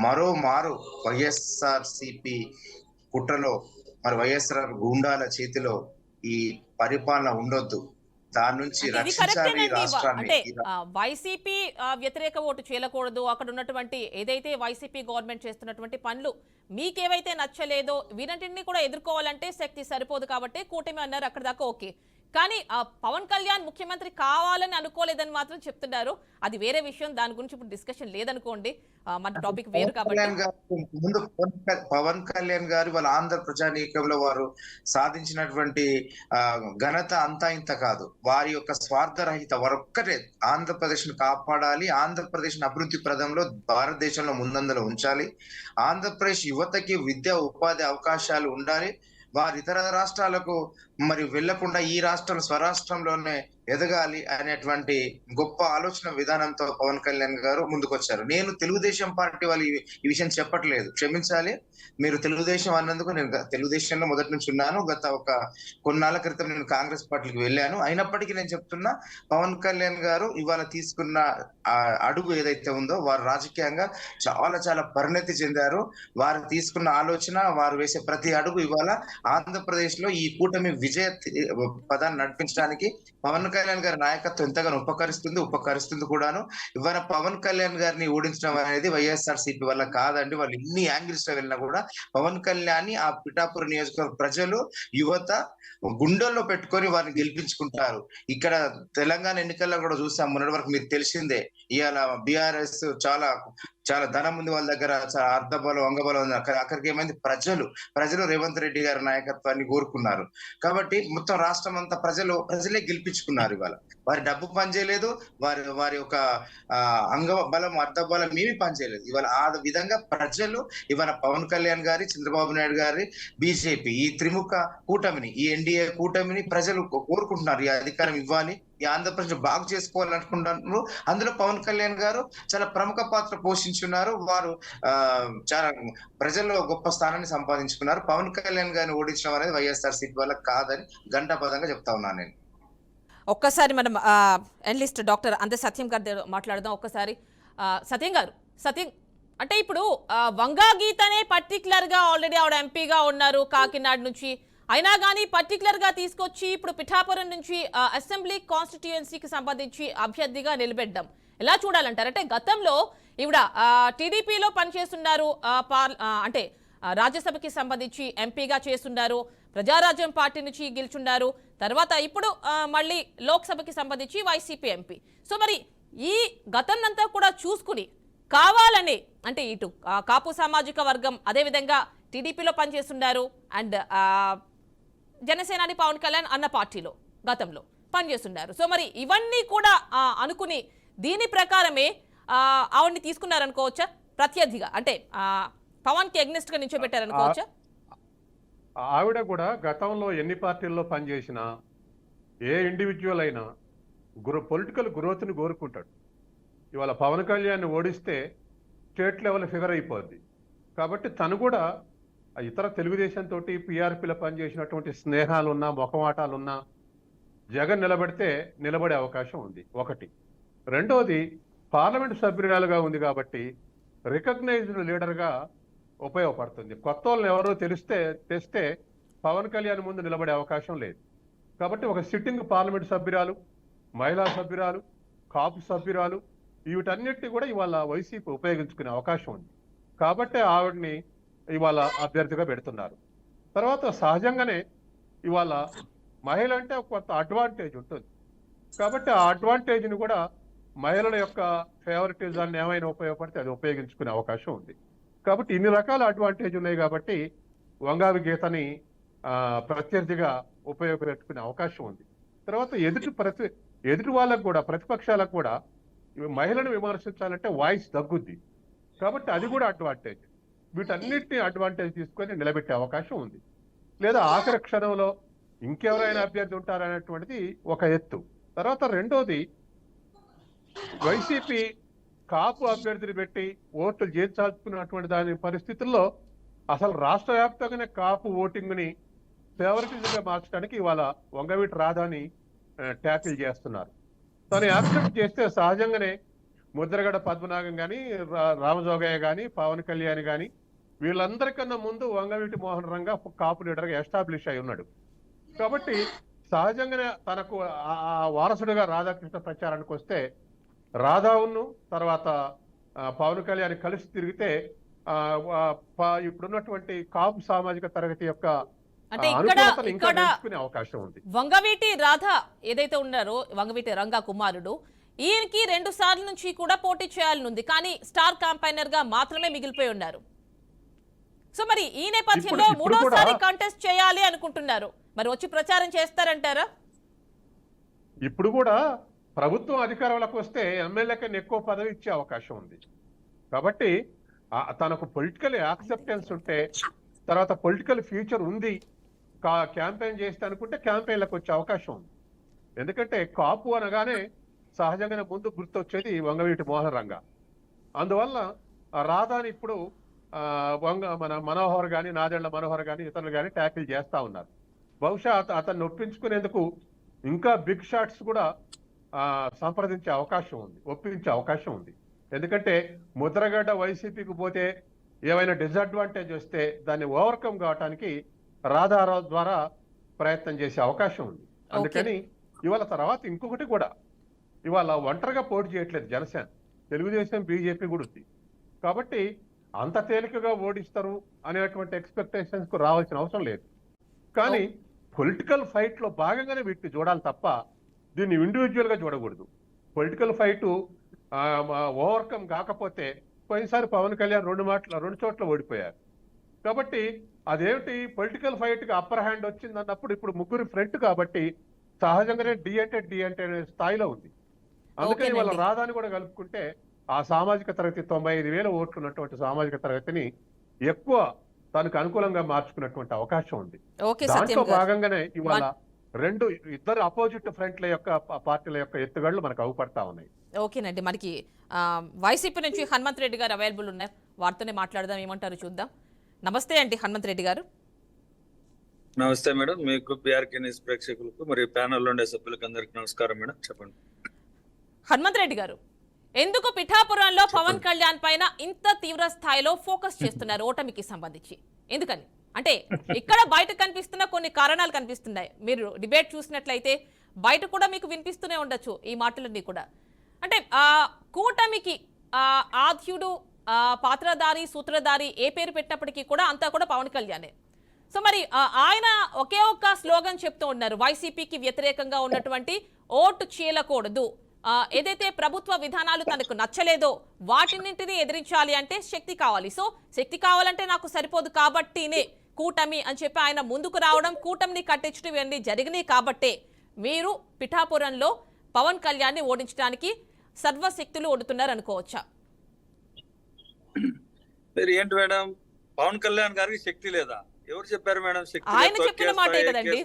మారు వైఎస్ఆర్సిపి కుట్రలో మరి వైఎస్ఆర్ గుండాల చేతిలో ఈ పరిపాలన ఉండొద్దు, దాని నుంచి ఇది రక్షించాలి కరెక్టేనండి. రాష్ట్రాన్ని. అంటే వైసీపీ వ్యతిరేక ఓటు చేయకూడదు. అక్కడ ఉన్నటువంటి ఏదైతే వైసీపీ గవర్నమెంట్ చేస్తున్నటువంటి పనులు మీకేవైతే నచ్చలేదో వీరంటిని కూడా ఎదుర్కోవాలంటే శక్తి సరిపోదు కాబట్టి కూటమి అన్నారు, అక్కడ దాకా ఓకే. కానీ పవన్ కళ్యాణ్ ముఖ్యమంత్రి కావాలని అనుకోలేదని మాత్రం చెప్తున్నారు. అది వేరే విషయం, దాని గురించి ఇప్పుడు డిస్కషన్ లేదనుకోండి, మన టాపిక్ వేరు కాబట్టి. ముందు పవన్ కళ్యాణ్ గారు వాళ్ళ ఆంధ్ర ప్రజానీకంలో వారు సాధించినటువంటి ఘనత అంతా ఇంత కాదు. వారి యొక్క స్వార్థరహిత వారొక్కటే ఆంధ్రప్రదేశ్ ను కాపాడాలి, ఆంధ్రప్రదేశ్ అభివృద్ధి ప్రదంలో భారతదేశంలో ముందంజలో ఉంచాలి, ఆంధ్రప్రదేశ్ యువతకి విద్యా ఉపాధి అవకాశాలు ఉండాలి, వారు ఇతర రాష్ట్రాలకు మరి వెళ్లకుండా ఈ రాష్ట్రం స్వరాష్ట్రంలోనే ఎదగాలి అనేటువంటి గొప్ప ఆలోచన విధానంతో పవన్ కళ్యాణ్ గారు ముందుకొచ్చారు. నేను తెలుగుదేశం పార్టీ వాళ్ళు ఈ విషయం చెప్పట్లేదు, క్షమించాలి. మీరు తెలుగుదేశం అన్నందుకు నేను తెలుగుదేశంలో మొదటి నుంచి ఉన్నాను. గత ఒక కొన్నాళ్ళ క్రితం నేను కాంగ్రెస్ పార్టీకి వెళ్ళాను. అయినప్పటికీ నేను చెప్తున్నా, పవన్ కళ్యాణ్ గారు ఇవాళ తీసుకున్న అడుగు ఏదైతే ఉందో వారు రాజకీయంగా చాలా పరిణతి చెందారు. వారు తీసుకున్న ఆలోచన, వారు వేసే ప్రతి అడుగు ఇవాళ ఆంధ్రప్రదేశ్ లో ఈ కూటమి విజయ పదాన్ని నడిపించడానికి పవన్ కళ్యాణ్ గారి నాయకత్వం ఎంతగానో ఉపకరిస్తుంది కూడాను. ఇవాళ పవన్ కళ్యాణ్ గారిని ఓడించడం అనేది వైఎస్ఆర్సీపీ వల్ల కాదండి. వాళ్ళు ఎన్ని యాంగిల్స్ లో వెళ్ళినా కూడా పవన్ కళ్యాణ్ ఆ పిఠాపురం నియోజకవర్గ ప్రజలు, యువత గుండెల్లో పెట్టుకొని వారిని గెలిపించుకుంటారు. ఇక్కడ తెలంగాణ ఎన్నికల్లో కూడా చూసాం, మొన్నటి వరకు మీకు తెలిసిందే. ఇవాళ బీఆర్ఎస్ చాలా ధనం ఉంది వాళ్ళ దగ్గర, చాలా అర్ధబలం అంగబలం ఉంది. అక్కడికి ఏమైంది, ప్రజలు రేవంత్ రెడ్డి గారి నాయకత్వాన్ని కోరుకున్నారు. కాబట్టి మొత్తం రాష్ట్రం అంతా ప్రజలే గెలిపించుకున్నారు. ఇవాళ వారి డబ్బు పనిచేయలేదు, వారి యొక్క అంగబలం అర్ధబలం ఏమీ పనిచేయలేదు. ఇవాళ ఆ విధంగా ప్రజలు ఇవాళ పవన్ కళ్యాణ్ గారి, చంద్రబాబు నాయుడు గారి, బీజేపీ ఈ త్రిముఖ కూటమిని, ఈ ఎన్డీఏ కూటమిని ప్రజలు కోరుకుంటున్నారు. ఈ అధికారం ఇవ్వాలి, ఈ ఆంధ్రప్రదేశ్ బాగు చేసుకోవాలనుకుంటున్నారు. అందులో పవన్ కళ్యాణ్ గారు చాలా ప్రముఖ పాత్ర పోషించున్నారు. వారు చాలా ప్రజల్లో గొప్ప స్థానాన్ని సంపాదించుకున్నారు. పవన్ కళ్యాణ్ గారిని ఓడించడం అనేది వైఎస్ఆర్సీపీ వల్ల కాదని ఘంటాపథంగా చెప్తా ఉన్నాను నేను. ఒక్కసారి మనం ఎనలిస్ట్ డాక్టర్ అందే సత్యం గారి మాట్లాడదాం. ఒక్కసారి సత్యం గారు, అంటే ఇప్పుడు వంగా గీతనే పర్టికులర్గా ఆల్రెడీ ఆవిడ ఎంపీగా ఉన్నారు కాకినాడ నుంచి, అయినా కానీ పర్టికులర్గా తీసుకొచ్చి ఇప్పుడు పిఠాపురం నుంచి అసెంబ్లీ కాన్స్టిట్యుయెన్సీకి సంబంధించి అభ్యర్థిగా నిలబెట్టడం ఎలా చూడాలంటారు? అంటే గతంలో ఈవిడ టీడీపీలో పనిచేస్తున్నారు, అంటే రాజ్యసభకి సంబంధించి ఎంపీగా చేస్తున్నారు, ప్రజారాజ్యం పార్టీ నుంచి గెలుచున్నారు, తర్వాత ఇప్పుడు మళ్ళీ లోక్సభకి సంబంధించి వైసీపీ ఎంపీ. సో మరి ఈ గతంనంతా కూడా చూసుకుని కావాలని, అంటే ఇటు కాపు సామాజిక వర్గం అదేవిధంగా టీడీపీలో పనిచేస్తున్నారు, అండ్ జనసేనాని పవన్ కళ్యాణ్ అన్న పార్టీలో గతంలో పనిచేస్తున్నారు. సో మరి ఇవన్నీ కూడా అనుకుని దీని ప్రకారమే ఆవిడ్ని తీసుకున్నారనుకోవచ్చా ప్రత్యర్థిగా? అంటే పవన్ కి ఎగ్నెస్ట్ గా నిల్చోబెట్టారనుకోవచ్చా? ఆవిడ కూడా గతంలో ఎన్ని పార్టీల్లో పనిచేసినా ఏ ఇండివిజువల్ అయినా పొలిటికల్ గ్రోత్ని కోరుకుంటాడు. ఇవాళ పవన్ కళ్యాణ్ ఓడిస్తే స్టేట్ లెవెల్ ఫిగర్ అయిపోద్ది. కాబట్టి తను కూడా ఇతర తెలుగుదేశంతో పీఆర్పీలో పనిచేసినటువంటి స్నేహాలున్నా మొఖమాటాలున్నా జగన్ నిలబడే అవకాశం ఉంది ఒకటి. రెండోది, పార్లమెంట్ సభ్యురాలుగా ఉంది కాబట్టి రికగ్నైజ్డ్ లీడర్గా ఉపయోగపడుతుంది. కొత్త వాళ్ళని ఎవరో తెస్తే పవన్ కళ్యాణ్ ముందు నిలబడే అవకాశం లేదు. కాబట్టి ఒక సిట్టింగ్ పార్లమెంట్ సభ్యురాలు, మహిళా సభ్యురాలు, కాపు సభ్యురాలు, వీటన్నిటిని కూడా ఇవాళ వైసీపీ ఉపయోగించుకునే అవకాశం ఉంది. కాబట్టి ఆవిడని ఇవాళ అభ్యర్థిగా పెడుతున్నారు. తర్వాత సహజంగానే ఇవాళ మహిళ అంటే కొంత అడ్వాంటేజ్ ఉంటుంది. కాబట్టి ఆ అడ్వాంటేజ్ని కూడా మహిళల యొక్క ఫేవరెటిజాన్ని ఏమైనా ఉపయోగపడితే అది ఉపయోగించుకునే అవకాశం ఉంది. కాబట్టి ఇన్ని రకాల అడ్వాంటేజ్ ఉన్నాయి కాబట్టి వంగావి గీతని ప్రత్యర్థిగా ఉపయోగపెట్టుకునే అవకాశం ఉంది. తర్వాత ఎదుటి వాళ్ళకు కూడా, ప్రతిపక్షాలకు కూడా మహిళను విమర్శించాలంటే వాయిస్ తగ్గుద్ది. కాబట్టి అది కూడా అడ్వాంటేజ్. వీటన్నిటిని అడ్వాంటేజ్ తీసుకొని నిలబెట్టే అవకాశం ఉంది. లేదా ఆఖరి క్షణంలో ఇంకెవరైనా అభ్యర్థి ఉంటారనేటువంటిది ఒక ఎత్తు. తర్వాత రెండోది, వైసీపీ కాపు అభ్యర్థిని పెట్టి ఓట్లు చేర్చాల్చుకున్నటువంటి దాని పరిస్థితుల్లో అసలు రాష్ట్ర వ్యాప్తంగానే కాపు ఓటింగ్ ని ఫేవరెటిజం గా మార్చడానికి ఇవాళ వంగవీటి రాధాని ట్యాకిల్ చేస్తున్నారు. తను యాక్సెప్ట్ చేస్తే సహజంగానే ముద్రగడ పద్మనాభం కానీ, రామజోగయ్య కానీ, పవన్ కళ్యాణ్ కానీ వీళ్ళందరికన్నా ముందు వంగవీటి మోహన్ రంగా కాపు లీడర్గా ఎస్టాబ్లిష్ అయి ఉన్నాడు. కాబట్టి సహజంగానే తనకు ఆ వారసుడిగా రాధాకృష్ణ ప్రచారానికి వస్తే రాధావును తర్వాత పవన్ కళ్యాణ్ కలిసి తిరిగితే ఇప్పుడున్నటువంటి కాపు సామాజిక తరగతి యొక్క అంటే ఇక్కడ అవకాశం ఉంది. వంగవీటి రాధ ఏదైతే ఉన్నారో, వంగవీటి రంగా కుమారుడు, ఈయనకి 2 సార్లు నుంచి కూడా పోటీ చేయాలనుంది. కానీ స్టార్ క్యాంపైనర్ గా మాత్రమే మిగిలిపోయి ఉన్నారు. సో మరి ఈ నేపథ్యంలో మూడోసారి కంటెస్ట్ చేయాలి అనుకుంటున్నారు. మరి వచ్చి ప్రచారం చేస్తారంటారా? ఇప్పుడు కూడా ప్రభుత్వం అధికారంలోకి వస్తే ఎమ్మెల్యే కన్నా ఎక్కువ పదవి ఇచ్చే అవకాశం ఉంది. కాబట్టి తనకు పొలిటికల్ యాక్సెప్టెన్స్ ఉంటే, తర్వాత పొలిటికల్ ఫ్యూచర్ ఉంది, క్యాంపెయిన్ చేస్తే అనుకుంటే క్యాంపెయిన్లకు వచ్చే అవకాశం ఉంది. ఎందుకంటే కాపు అనగానే సహజంగానే ముందు గుర్తొచ్చేది వంగవీటి మోహన్ రంగా. అందువల్ల రాధాని ఇప్పుడు మన మనోహర్ కానీ, నాదెళ్ల మనోహర్ కానీ, ఇతరులు కానీ ట్యాకిల్ చేస్తా ఉన్నారు. బహుశా అతన్ని ఒప్పించుకునేందుకు ఇంకా బిగ్ షాట్స్ కూడా సంప్రదించే అవకాశం ఉంది, ఒప్పించే అవకాశం ఉంది. ఎందుకంటే ముద్రగడ్డ వైసీపీకి పోతే ఏమైనా డిసడ్వాంటేజ్ వస్తే దాన్ని ఓవర్కమ్ కావడానికి రాధారావు ద్వారా ప్రయత్నం చేసే అవకాశం ఉంది. అందుకని ఇవాళ తర్వాత ఇంకొకటి కూడా, ఇవాళ ఒంటరిగా పోటీ చేయట్లేదు జనసేన, తెలుగుదేశం, బీజేపీ కూడా ఉంది. కాబట్టి అంత తేలికగా ఓడిస్తారు అనేటువంటి ఎక్స్పెక్టేషన్స్ కు రావాల్సిన అవసరం లేదు. కానీ పొలిటికల్ ఫైట్ లో భాగంగానే వీటిని చూడాలి తప్ప దీన్ని ఇండివిజువల్ గా చూడకూడదు. పొలిటికల్ ఫైట్ ఓవర్కమ్ కాకపోతే పోయినసారి పవన్ కళ్యాణ్ 2 చోట్ల ఓడిపోయారు. కాబట్టి అదేమిటి పొలిటికల్ ఫైట్ కి అప్పర్ హ్యాండ్ వచ్చింది అన్నప్పుడు ఇప్పుడు ముగ్గురు ఫ్రంట్ కాబట్టి సహజంగానే డి అంటే స్థాయిలో ఉంది. అందుకని వాళ్ళ రాధాని కూడా కలుపుకుంటే ఆ సామాజిక తరగతి 95,000 ఓట్లు ఉన్నటువంటి సామాజిక తరగతిని ఎక్కువ తనకు అనుకూలంగా మార్చుకున్నటువంటి అవకాశం ఉంది. దాంట్లో భాగంగానే ఇవాళ ఇద్దరు అపోజిట్ ఫ్రంట్ల యొక్క పార్టీల యొక్క ఎత్తుగడలు మనకు అవుపడతా ఉన్నాయి. ఓకేనండి, మనకి వైసీపీ నుంచి హనుమంత్ రెడ్డి గారు అవైలబుల్ ఉన్నారు, వారితోనే మాట్లాడదాం. ఏమంటారు చూద్దాం. నమస్తే అండి హనుమంత్ రెడ్డి గారు. నమస్తే మేడం, మీకు పిఆర్కే న్యూస్ ప్రేక్షకులకు మరియు ప్యానెల్లో ఉండే సభ్యులకు అందరికి నమస్కారం మేడం. చెప్పండి. హనుమంత్ రెడ్డి గారు, ఎందుకు పిఠాపురంలో పవన్ కళ్యాణ్ పైన ఇంత తీవ్ర స్థాయిలో ఫోకస్ చేస్తున్నారు ఓటమికి సంబంధించి? ఎందుకని అంటే ఇక్కడ బయట కనిపిస్తున్న కొన్ని కారణాలు కనిపిస్తున్నాయి. మీరు డిబేట్ చూసినట్లయితే బయట కూడా మీకు వినిపిస్తూనే ఉండొచ్చు ఈ మాటలన్నీ కూడా. అంటే కూటమికి ఆద్యుడు, పాత్రధారి, సూత్రధారి ఏ పేరు పెట్టినప్పటికీ కూడా అంతా కూడా పవన్ కళ్యాణే. సో మరి ఆయన ఒకే ఒక్క స్లోగన్ చెప్తూ ఉన్నారు, వైసీపీకి వ్యతిరేకంగా ఉన్నటువంటి ఓటు చీలకూడదు, ఏదైతే ప్రభుత్వ విధానాలు తనకు నచ్చలేదో వాటిన్నింటినీ ఎదిరించాలి అంటే శక్తి కావాలి. సో శక్తి కావాలంటే నాకు సరిపోదు కాబట్టినే కూటమి అని చెప్పి ఆయన ముందుకు రావడం, కూటమిని కట్టించడం ఇవన్నీ జరిగినాయి కాబట్టే మీరు పిఠాపురంలో పవన్ కళ్యాణ్ ని ఓడించడానికి సర్వశక్తులు ఒడుతున్నారు అనుకోవచ్చా? ఏంటి మేడం, పవన్ కళ్యాణ్ గారికి శక్తి లేదా? ఎవరు చెప్పారు మేడం? శక్తి ఆయన చెప్పిన మాటే కదండి.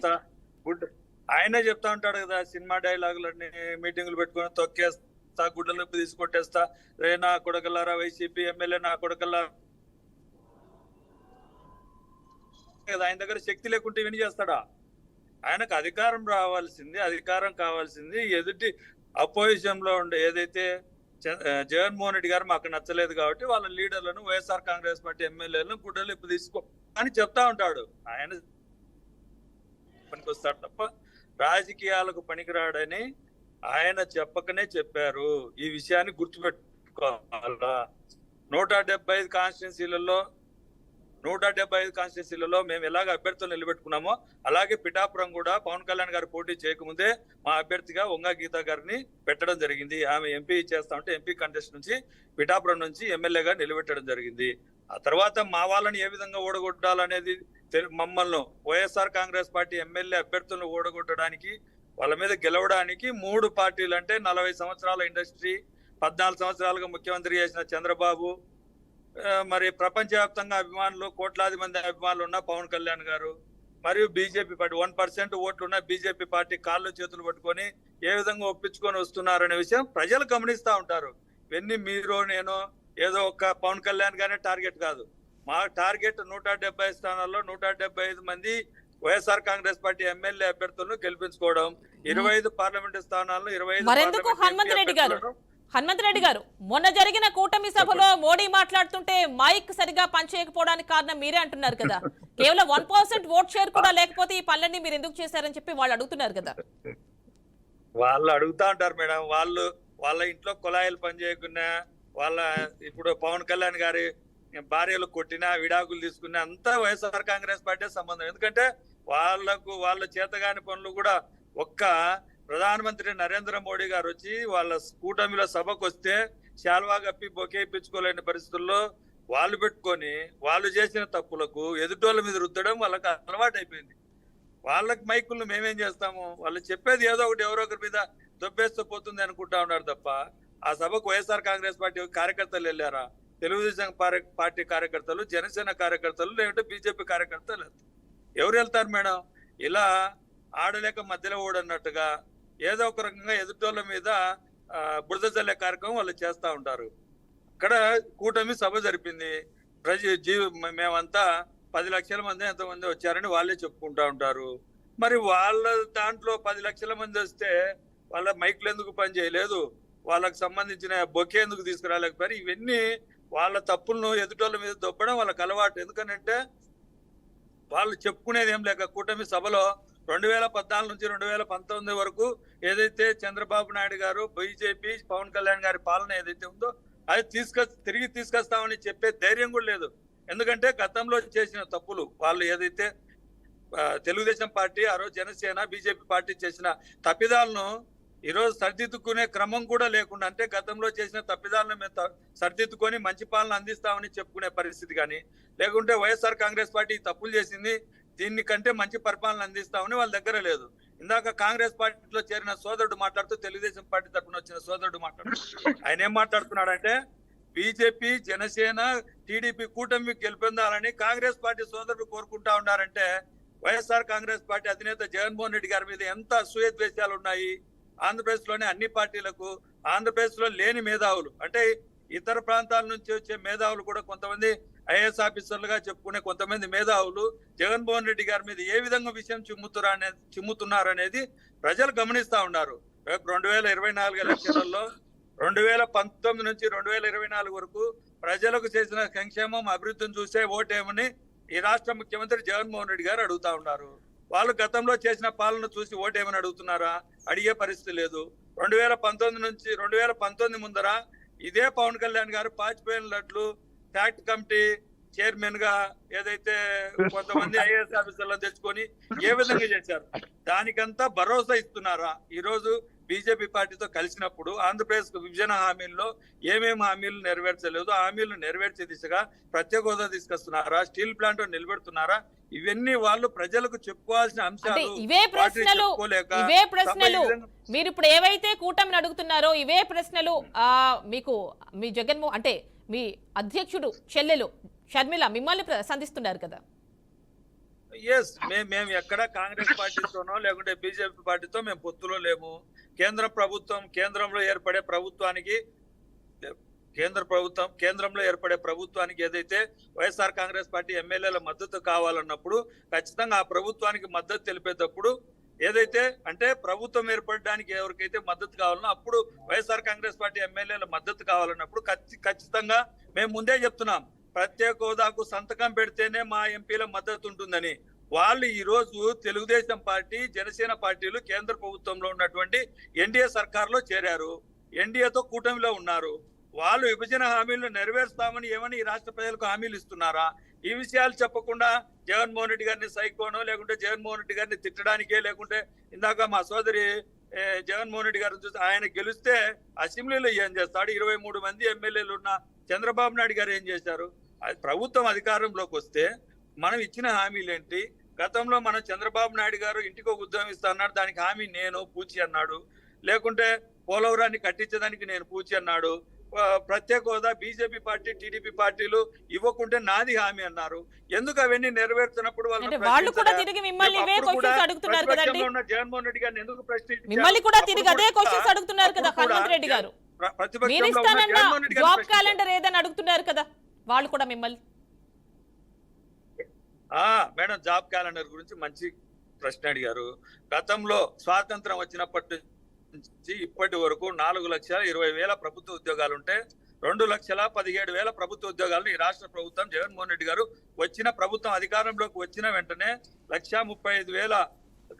ఆయనే చెప్తా ఉంటాడు కదా, సినిమా డైలాగులన్నీ మీటింగులు పెట్టుకుని తొక్కేస్తా, గుడ్డలు నొప్పి తీసుకొట్టేస్తా, రే నా కొడకల్లారా వైసీపీ ఎమ్మెల్యే నా కొడకల్లారా. ఆయన దగ్గర శక్తి లేకుంటే ఇవన్నీ చేస్తాడా? ఆయనకు అధికారం రావాల్సింది, అధికారం కావాల్సింది ఎదుటి అపోజిషన్ లో ఉండే ఏదైతే జగన్మోహన్ రెడ్డి గారు మాకు నచ్చలేదు కాబట్టి వాళ్ళ లీడర్లను, వైఎస్ఆర్ కాంగ్రెస్ పార్టీ ఎమ్మెల్యేలను గుడ్డలు నొప్పి తీసుకో అని చెప్తా ఉంటాడు. ఆయన పనికొస్తాడు తప్ప రాజకీయాలకు పనికిరాడని ఆయన చెప్పకనే చెప్పారు. ఈ విషయాన్ని గుర్తుపెట్టుకోవాలా. 175 కాన్స్టిట్యున్సీలలో మేము ఎలాగ అభ్యర్థులు నిలబెట్టుకున్నామో అలాగే పిఠాపురం కూడా పవన్ కళ్యాణ్ గారు పోటీ చేయకముందే మా అభ్యర్థిగా వంగా గీత గారిని పెట్టడం జరిగింది. ఆమె ఎంపీ చేస్తా ఉంటే ఎంపీ కంటెస్ట్ నుంచి పిఠాపురం నుంచి ఎమ్మెల్యేగా నిలబెట్టడం జరిగింది. ఆ తర్వాత మా వాళ్ళని ఏ విధంగా ఓడగొట్టాలనేది మమ్మల్ని వైఎస్ఆర్ కాంగ్రెస్ పార్టీ ఎమ్మెల్యే అభ్యర్థులను ఓడగొట్టడానికి, వాళ్ళ మీద గెలవడానికి 3 పార్టీలు అంటే 40 సంవత్సరాల ఇండస్ట్రీ, 14 సంవత్సరాలుగా ముఖ్యమంత్రి చేసిన చంద్రబాబు, మరి ప్రపంచవ్యాప్తంగా అభిమానులు, కోట్లాది మంది అభిమానులు ఉన్న పవన్ కళ్యాణ్ గారు, మరియు బీజేపీ పార్టీ 1% ఓట్లున్న బీజేపీ పార్టీ కాళ్ళు చేతులు పట్టుకొని ఏ విధంగా ఒప్పించుకొని వస్తున్నారనే విషయం ప్రజలు గమనిస్తా ఉంటారు. ఇవన్నీ మీరు నేను ఏదో ఒక పవన్ కళ్యాణ్ గానే టార్గెట్ కాదు. మా టార్గెట్ 170 స్థానాల్లో 175 మంది వైఎస్ఆర్ కాంగ్రెస్ పార్టీ ఎమ్మెల్యే అభ్యర్థులను గెలిపించుకోవడం, 25 పార్లమెంటు స్థానాలను 25 మరెందుకు హనుమంతరెడ్డి గారు మొన్న జరిగిన కూటమి సభలో మోడీ మాట్లాడుతుంటే మైక్ సరిగా పనిచేయకపోవడానికి కారణం మీరే అంటున్నారు కదా. కేవలం 1% ఓట్ షేర్ కూడా లేకపోతే ఈ పనులన్నీ మీరు ఎందుకు చేశారని చెప్పి వాళ్ళు అడుగుతున్నారు కదా. వాళ్ళు అడుగుతా ఉంటారు మేడం. వాళ్ళ ఇంట్లో కుళాయిలు పనిచేయకున్నా, వాళ్ళ ఇప్పుడు పవన్ కళ్యాణ్ గారి భార్యలు కొట్టినా, విడాకులు తీసుకున్నా అంతా వైఎస్ఆర్ కాంగ్రెస్ పార్టీ సంబంధం. ఎందుకంటే వాళ్ళ చేతగాని పనులు కూడా ఒక్క ప్రధానమంత్రి నరేంద్ర మోడీ గారు వచ్చి వాళ్ళ కూటమిలో సభకు వస్తే శాల్వా కప్పి బొకే ఇప్పించుకోలేని పరిస్థితుల్లో వాళ్ళు పెట్టుకొని వాళ్ళు చేసిన తప్పులకు ఎదుటోళ్ళ మీద రుద్దడం వాళ్ళకి అలవాటు అయిపోయింది. వాళ్ళకి మైకులను మేమేం చేస్తాము, వాళ్ళు చెప్పేది ఏదో ఒకటి ఎవరో ఒకరి మీద దొబ్బేస్తూ పోతుంది అనుకుంటా ఉన్నారు తప్ప ఆ సభకు వైఎస్ఆర్ కాంగ్రెస్ పార్టీ కార్యకర్తలు వెళ్ళారా? తెలుగుదేశం పార్టీ కార్యకర్తలు, జనసేన కార్యకర్తలు, లేదంటే బీజేపీ కార్యకర్తలు ఎవరు వెళ్తారు మేడం? ఇలా ఆడలేక మధ్యలో ఓడన్నట్టుగా ఏదో ఒక రకంగా ఎదుటోళ్ళ మీద బురద జల్లే కార్యక్రమం వాళ్ళు చేస్తా ఉంటారు. అక్కడ కూటమి సభ జరిపింది. మేమంతా 10 లక్షల మంది ఎంతమంది వచ్చారని వాళ్ళే చెప్పుకుంటా ఉంటారు. మరి వాళ్ళ దాంట్లో 10 లక్షల మంది వస్తే వాళ్ళ మైక్లు ఎందుకు పని చేయలేదు, వాళ్ళకి సంబంధించిన బొకే ఎందుకు తీసుకురాలేకపోయారు? ఇవన్నీ వాళ్ళ తప్పులను ఎదుటోళ్ళ మీద దొబ్బడం వాళ్ళకి అలవాటు. ఎందుకనంటే వాళ్ళు చెప్పుకునేది ఏం లేక కూటమి సభలో 2014 నుంచి 2019 వరకు ఏదైతే చంద్రబాబు నాయుడు గారు, బీజేపీ, పవన్ కళ్యాణ్ గారి పాలన ఏదైతే ఉందో అది తిరిగి తీసుకొస్తామని చెప్పే ధైర్యం కూడా లేదు. ఎందుకంటే గతంలో చేసిన తప్పులు వాళ్ళు ఏదైతే తెలుగుదేశం పార్టీ, ఆ రోజు జనసేన, బీజేపీ పార్టీ చేసిన తప్పిదాలను ఈరోజు సరిదిద్దుకునే క్రమం కూడా లేకుండా, అంటే గతంలో చేసిన తప్పిదాలను మేము సరిదిద్దుకొని మంచి పాలన అందిస్తామని చెప్పుకునే పరిస్థితి కానీ, లేకుంటే వైఎస్ఆర్ కాంగ్రెస్ పార్టీ తప్పులు చేసింది దీన్ని కంటే మంచి పరిపాలన అందిస్తామని వాళ్ళ దగ్గర లేదు. ఇందాక కాంగ్రెస్ పార్టీలో చేరిన సోదరుడు మాట్లాడుతూ, తెలుగుదేశం పార్టీ తరఫున వచ్చిన సోదరుడు మాట్లాడుతూ ఆయన ఏం మాట్లాడుతున్నాడంటే బీజేపీ, జనసేన, టీడీపీ కూటమి గెలిపొందాలని కాంగ్రెస్ పార్టీ సోదరుడు కోరుకుంటా ఉన్నారంటే వైఎస్ఆర్ కాంగ్రెస్ పార్టీ అధినేత జగన్మోహన్ రెడ్డి గారి మీద ఎంత అసూయ ద్వేషాలు ఉన్నాయి. ఆంధ్రప్రదేశ్ లోనే అన్ని పార్టీలకు, ఆంధ్రప్రదేశ్ లో లేని మేధావులు, అంటే ఇతర ప్రాంతాల నుంచి వచ్చే మేధావులు కూడా కొంతమంది ఐఏఎస్ ఆఫీసర్లుగా చెప్పుకునే కొంతమంది మేధావులు జగన్మోహన్ రెడ్డి గారి మీద ఏ విధంగా విషయం చిమ్ముతున్నారు అనేది ప్రజలు గమనిస్తా ఉన్నారు. రేపు 2024 ఎలక్షన్లలో 2019 నుంచి 2024 వరకు ప్రజలకు చేసిన సంక్షేమం, అభివృద్ధిని చూసే ఓటేమని ఈ రాష్ట్ర ముఖ్యమంత్రి జగన్మోహన్ రెడ్డి గారు అడుగుతా ఉన్నారు. వాళ్ళు గతంలో చేసిన పాలన చూసి ఓటేమని అడుగుతున్నారా? అడిగే పరిస్థితి లేదు. 2019 నుంచి 2019 ముందర ఇదే పవన్ కళ్యాణ్ గారు పాచిపోయినట్లు ఫ్యాక్ట్ కమిటీ చైర్మన్ గా ఏదైతే కొంతమంది ఐఏఎస్ ఆఫీసర్లను తెచ్చుకొని ఏ విధంగా చేశారు, దానికంతా భరోసా ఇస్తున్నారా? ఈ రోజు బీజేపీ పార్టీతో కలిసినప్పుడు ఆంధ్రప్రదేశ్ విభజన హామీల్లో ఏమేమి హామీలు నెరవేర్చలేదు, హామీలు నెరవేర్చే దిశగా ప్రత్యేక హోదా తీసుకొస్తున్నారా, స్టీల్ ప్లాంట్ నిలబెడుతున్నారా? ఇవన్నీ వాళ్ళు ప్రజలకు చెప్పుకోవాల్సిన అంశాలు. ఇవే ప్రశ్నలు మీరు ఇప్పుడు ఏవైతే కూటమిని అడుగుతున్నారో ఇవే ప్రశ్నలు మీకు మీ జగన్మోహన్ అంటే మీ అధ్యక్షుడు చెల్లెలు షర్మిల మిమ్మల్ని సంధిస్తున్నారు కదా. ఎస్, మేము ఎక్కడ కాంగ్రెస్ పార్టీతోనో లేకుంటే బీజేపీ పార్టీతో మేము పొత్తులో లేము. కేంద్రంలో ఏర్పడే ప్రభుత్వానికి ఏదైతే వైఎస్ఆర్ కాంగ్రెస్ పార్టీ ఎమ్మెల్యేల మద్దతు కావాలన్నప్పుడు ఖచ్చితంగా ఆ ప్రభుత్వానికి మద్దతు తెలిపేటప్పుడు ఏదైతే అంటే ప్రభుత్వం ఏర్పడడానికి ఎవరికైతే మద్దతు కావాలనో అప్పుడు వైఎస్ఆర్ కాంగ్రెస్ పార్టీ ఎమ్మెల్యేల మద్దతు కావాలన్నప్పుడు ఖచ్చితంగా మేము ముందే చెప్తున్నాం, ప్రత్యేక హోదాకు సంతకం పెడితేనే మా ఎంపీల మద్దతు ఉంటుందని. వాళ్ళు ఈ రోజు తెలుగుదేశం పార్టీ, జనసేన పార్టీలు కేంద్ర ప్రభుత్వంలో ఉన్నటువంటి ఎన్డీఏ సర్కార్లో చేరారు, ఎన్డీఏతో కూటమిలో ఉన్నారు. వాళ్ళు విభజన హామీలను నెరవేరుస్తామని ఏమని ఈ రాష్ట్ర ప్రజలకు హామీలు ఇస్తున్నారా? ఈ విషయాలు చెప్పకుండా జగన్మోహన్ రెడ్డి గారిని సైకోనో లేకుంటే జగన్మోహన్ రెడ్డి గారిని తిట్టడానికే, లేకుంటే ఇందాక మా సోదరి జగన్మోహన్ రెడ్డి గారిని చూసి ఆయన గెలిస్తే అసెంబ్లీలో ఏం చేస్తాడు, 23 మంది ఎమ్మెల్యేలు ఉన్న చంద్రబాబు నాయుడు గారు ఏం చేశారు? ప్రభుత్వం అధికారంలోకి వస్తే మనం ఇచ్చిన హామీలు ఏంటి? గతంలో మన చంద్రబాబు నాయుడు గారు ఇంటికి ఒక ఉద్యోగం ఇస్తా అన్నాడు, దానికి హామీ నేను పూచి అన్నాడు. లేకుంటే పోలవరాన్ని కట్టించేదానికి నేను పూచి అన్నాడు. ప్రత్యేక హోదా బీజేపీ పార్టీ టీడీపీ పార్టీలు ఇవ్వకుంటే నాది హామీ అన్నారు. ఎందుకు అవన్నీ నెరవేరుతున్నప్పుడు వాళ్ళు కూడా తిరిగి మిమ్మల్ని ఇవే క్వశ్చన్స్ అడుగుతున్నారు కదండి. జగన్మోహన్ రెడ్డి గారిని ఎందుకు ప్రశ్నించారు? మిమ్మల్ని కూడా తిరిగి అదే క్వశ్చన్స్ అడుగుతున్నారు కదా హనుమంత్ రెడ్డి గారు. మీరు ఇస్తానన్న జాబ్ క్యాలెండర్ ఏదని అడుగుతున్నారు కదా వాళ్ళు కూడా మిమ్మల్ని. మేడం, జాబ్ క్యాలెండర్ గురించి మంచి ప్రశ్న అడిగారు. గతంలో స్వాతంత్రం వచ్చినప్పటి నుంచి ఇప్పటి వరకు 4,20,000 ప్రభుత్వ ఉద్యోగాలు ఉంటే 2,17,000 ప్రభుత్వ ఉద్యోగాలను ఈ రాష్ట్ర ప్రభుత్వం జగన్మోహన్ రెడ్డి గారు వచ్చిన ప్రభుత్వం అధికారంలోకి వచ్చిన వెంటనే 1,35,000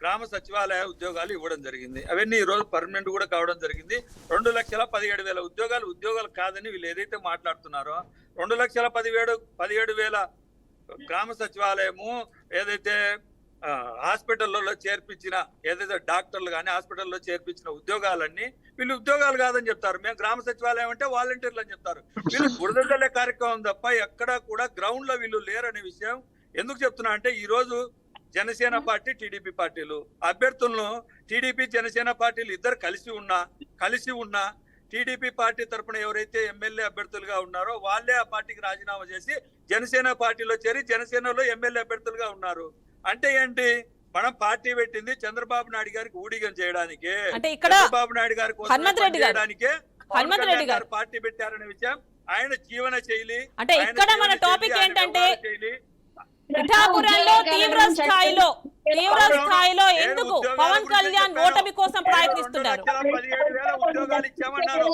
గ్రామ సచివాలయ ఉద్యోగాలు ఇవ్వడం జరిగింది. అవన్నీ ఈ రోజు పర్మనెంట్ కూడా కావడం జరిగింది. 2,17,000 ఉద్యోగాలు కాదని వీళ్ళు ఏదైతే మాట్లాడుతున్నారో 2,17,000 గ్రామ సచివాలయము ఏదైతే హాస్పిటల్లో చేర్పించిన ఏదైతే డాక్టర్లు కానీ హాస్పిటల్లో చేర్పించిన ఉద్యోగాలన్నీ వీళ్ళు ఉద్యోగాలు కాదని చెప్తారు. మేము గ్రామ సచివాలయం అంటే వాలంటీర్లు అని చెప్తారు. వీళ్ళు బురదలే కార్యక్రమం తప్ప ఎక్కడా కూడా గ్రౌండ్ లో వీళ్ళు లేరనే విషయం ఎందుకు చెప్తున్నా అంటే ఈ రోజు జనసేన పార్టీ టీడీపీ పార్టీలు అభ్యర్థులను టీడీపీ జనసేన పార్టీలు ఇద్దరు కలిసి ఉన్నా టీడీపీ పార్టీ తరఫున ఎవరైతే ఎమ్మెల్యే అభ్యర్థులుగా ఉన్నారో వాళ్ళే ఆ పార్టీకి రాజీనామా చేసి జనసేన పార్టీలో చేరి జనసేనలో ఎమ్మెల్యే అభ్యర్థులుగా ఉన్నారు. అంటే ఏంటి? మనం పార్టీ పెట్టింది చంద్రబాబు నాయుడు గారికి ఊడిగం చేయడానికి, చంద్రబాబు నాయుడు గారి కోసం పార్టీ పెట్టారనే విషయం ఆయన జీవన శైలి. అంటే ఇక్కడ మన టాపిక్ ఏంటంటే పిఠాపురంలో తీవ్ర స్థాయిలో ఎందుకు పవన్ కళ్యాణ్ ఓటమి కోసం ప్రయత్నిస్తున్నారు? 17,000 ఉద్యోగాలు ఇచ్చామన్నారు.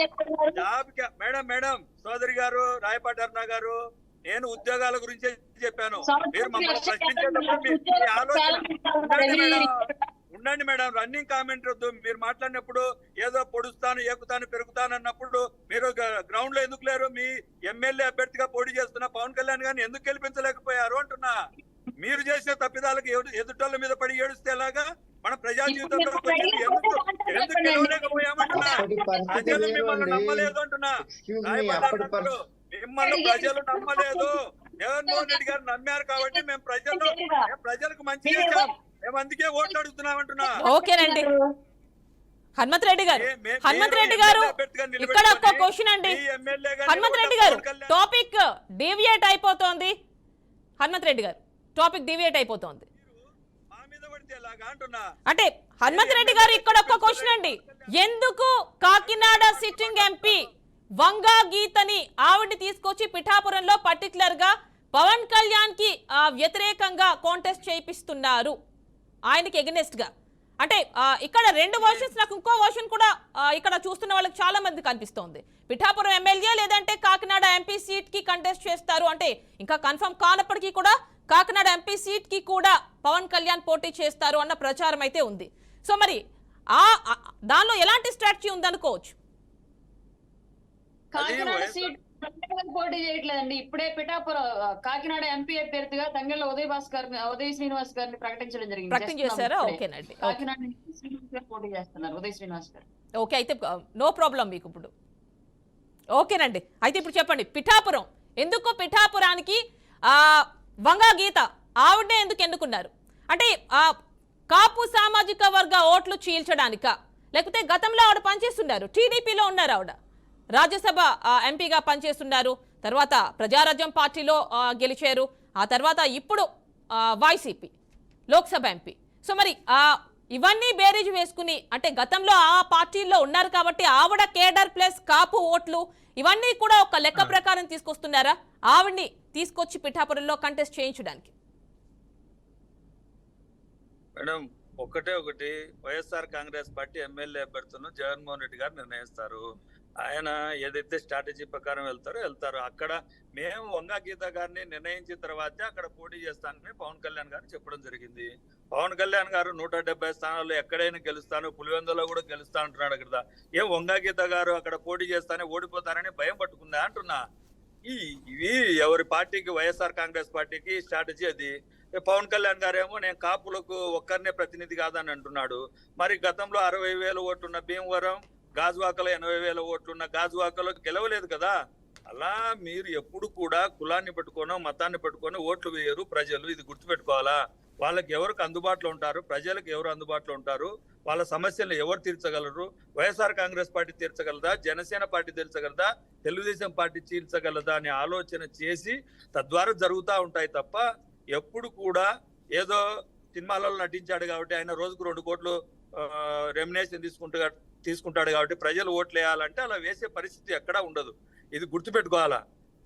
మేడం సోదరి గారు రాయపాటి అరుణ గారు, నేను ఉద్యోగాల గురించే చెప్పాను. మీరు మమ్మల్ని ప్రశ్నించేటప్పుడు మీ ఆలోచన ఉండండి మేడం. రన్నింగ్ కామెంట్ వద్దు. మీరు మాట్లాడినప్పుడు ఏదో పొడుస్తాను ఎక్కుతాను పెరుగుతాను అన్నప్పుడు మీరు గ్రౌండ్ లో ఎందుకు లేరు? మీ ఎమ్మెల్యే అభ్యర్థిగా పోటీ చేస్తున్న పవన్ కళ్యాణ్ గారిని ఎందుకు గెలిపించలేకపోయారు అంటున్నా. మీరు చేసే తప్పిదాలకు ఎదుటోళ్ళ మీద పడి ఏడుస్తే ఎలాగా? మన ప్రజా జీవితంలో ఎందుకు గెలవలేకపోయామంటున్నా. ప్రజలు మిమ్మల్ని నమ్మలేదు అంటున్నా. మిమ్మల్ని ప్రజలు నమ్మలేదు. జగన్మోహన్ రెడ్డి గారు నమ్మారు కాబట్టి మేము ప్రజలకు మంచి చేశాం. మేము అందుకే ఓట్లు అడుగుతున్నాం అంటున్నా. ఓకేనండి హనుమంత్ రెడ్డి గారు ఇక్కడ ఒక్క క్వశ్చన్ అండి. హనుమంత్ రెడ్డి గారు టాపిక్ డీవియేట్ అయిపోతోంది. హనుమంత్ రెడ్డి గారు టాపిక్ డీవియేట్ అయిపోతోంది. అంటే హనుమంత్ రెడ్డి గారు ఇక్కడ ఒక్క క్వశ్చన్ అండి. ఎందుకు కాకినాడ సిట్టింగ్ ఎంపీ వంగా గీతని ఆవిడ్ని తీసుకొచ్చి పిఠాపురంలో పర్టికులర్ గా పవన్ కళ్యాణ్ కి వ్యతిరేకంగా కాంటెస్ట్ చేయిస్తున్నారు, ఆయనకి ఎగనెస్ట్ గా? అంటే ఇక్కడ రెండు వర్షన్స్, నాకు ఇంకో వర్షన్ కూడా ఇక్కడ చూస్తున్న వాళ్ళకి చాలా మంది కనిపిస్తోంది. పిఠాపురం ఎమ్మెల్యే లేదంటే కాకినాడ ఎంపీ సీట్ కి కంటెస్ట్ చేస్తారు అంటే, ఇంకా కన్ఫర్మ్ కానప్పటికీ కూడా కాకినాడ ఎంపీ సీట్ కి కూడా పవన్ కళ్యాణ్ పోటీ చేస్తారు అన్న ప్రచారం అయితే ఉంది. సో మరి దానిలో ఎలాంటి స్ట్రాటజీ ఉందనుకోవచ్చు? కాకినాడ సీట్ పోటీ చేయట్లేదండి. ఇప్పుడే పిఠాపురం కాకినాడ ఎంపీ అభ్యర్థిగా తంగెళ్ళ ఉదయ్ శ్రీనివాస్ గారిని ప్రకటించడం జరిగింది. కాకినాడ పోటీ చేస్తున్నారు ఉదయ్ శ్రీనివాస్ గారు. ఓకే, అయితే నో ప్రాబ్లం మీకు ఇప్పుడు. ఓకేనండి, అయితే ఇప్పుడు చెప్పండి, పిఠాపురం ఎందుకు, పిఠాపురానికి వంగా గీత ఆవిడనే ఎందుకు ఎన్నుకున్నారు? అంటే కాపు సామాజిక వర్గ ఓట్లు చీల్చడానికా, లేకపోతే గతంలో ఆవిడ పనిచేస్తున్నారు, టీడీపీలో ఉన్నారు, ఆవిడ రాజ్యసభ ఎంపీగా పనిచేస్తున్నారు, తర్వాత ప్రజారాజ్యం పార్టీలో గెలిచారు, ఆ తర్వాత ఇప్పుడు వైసీపీ లోక్సభ ఎంపీ. సో మరి ఇవన్నీ బేరీజ్ వేసుకుని, అంటే గతంలో ఆ పార్టీల్లో ఉన్నారు కాబట్టి ఆవిడ కేడర్ ప్లస్ కాపు ఓట్లు ఇవన్నీ కూడా ఒక లెక్క ప్రకారం తీసుకొస్తున్నారా ఆవిడ్ని తీసుకొచ్చి పిఠాపురంలో కంటెస్ట్ చేయించడానికి? మేడం, ఒకటి వైఎస్ఆర్ కాంగ్రెస్ పార్టీ ఎమ్మెల్యే అభ్యర్థులను జగన్మోహన్ రెడ్డి గారు నిర్ణయిస్తారు. ఆయన ఏదైతే స్ట్రాటజీ ప్రకారం వెళ్తారో అక్కడ మేము వంగా గీత గారిని నిర్ణయించిన తర్వాతే అక్కడ పోటీ చేస్తానని పవన్ కళ్యాణ్ గారు చెప్పడం జరిగింది. పవన్ కళ్యాణ్ గారు 170 స్థానాల్లో ఎక్కడైనా గెలుస్తాను, పులివెందులో కూడా గెలుస్తా అంటున్నాడు కదా. ఏం వంగా గీత గారు అక్కడ పోటీ చేస్తానే ఓడిపోతారని భయం పట్టుకుందా అంటున్నా. ఇవి ఎవరి పార్టీకి, వైఎస్ఆర్ కాంగ్రెస్ పార్టీకి స్ట్రాటజీ అది. పవన్ కళ్యాణ్ గారేమో నేను కాపులకు ఒక్కరినే ప్రతినిధి కాదని అంటున్నాడు. మరి గతంలో 60,000 ఓట్లున్న భీమవరం, గాజువాకలో 80,000 ఓట్లున్న గాజువాకలో గెలవలేదు కదా. అలా మీరు ఎప్పుడు కూడా కులాన్ని పెట్టుకోనో మతాన్ని పెట్టుకొని ఓట్లు వేయరు ప్రజలు, ఇది గుర్తుపెట్టుకోవాలా. వాళ్ళకి ఎవరికి అందుబాటులో ఉంటారు, ప్రజలకు ఎవరు అందుబాటులో ఉంటారు, వాళ్ళ సమస్యలు ఎవరు తీర్చగలరు? వైఎస్ఆర్ కాంగ్రెస్ పార్టీ తీర్చగలదా, జనసేన పార్టీ తీర్చగలదా, తెలుగుదేశం పార్టీ తీర్చగలదా అనే ఆలోచన చేసి తద్వారా జరుగుతూ ఉంటాయి తప్ప ఎప్పుడు కూడా ఏదో సినిమాలలో నటించాడు కాబట్టి ఆయన రోజుకు 2 కోట్లు రెమ్యునేషన్ తీసుకుంటాడు కాబట్టి ప్రజలు ఓట్లు వేయాలంటే అలా వేసే పరిస్థితి ఎక్కడా ఉండదు. ఇది గుర్తుపెట్టుకోవాలా.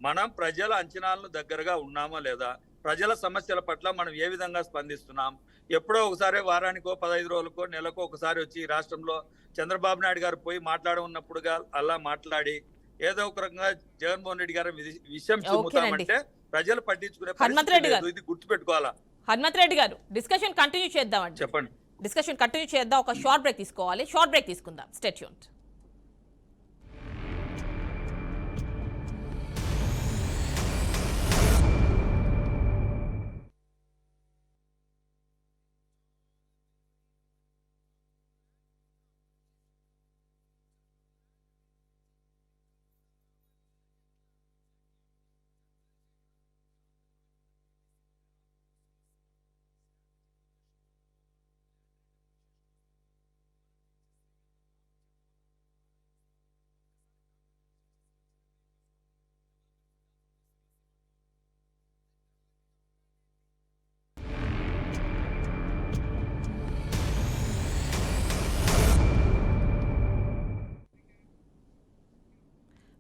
మనం ప్రజల అంచనాలను దగ్గరగా ఉన్నామా లేదా, ప్రజల సమస్యల పట్ల మనం ఏ విధంగా స్పందిస్తున్నాం. ఎప్పుడో ఒకసారి వారానికో 15 రోజులకో నెలకో ఒకసారి వచ్చి ఈ రాష్ట్రంలో చంద్రబాబు నాయుడు గారు పోయి మాట్లాడనున్నప్పుడుగా అలా మాట్లాడి ఏదో ఒక రకంగా జగన్మోహన్ రెడ్డి గారు విషయం చెబుతామంటే ప్రజలు పట్టించుకునే పరిస్థితి లేదు. ఇది గుర్తుపెట్టుకోవాలా. హనుమంత్ రెడ్డి గారు, డిస్కషన్ కంటిన్యూ చేద్దామండి. చెప్పండి. డిస్కషన్ కంటిన్యూ చేద్దాం. ఒక షార్ట్ బ్రేక్ తీసుకోవాలి. షార్ట్ బ్రేక్ తీసుకుందాం. Stay tuned.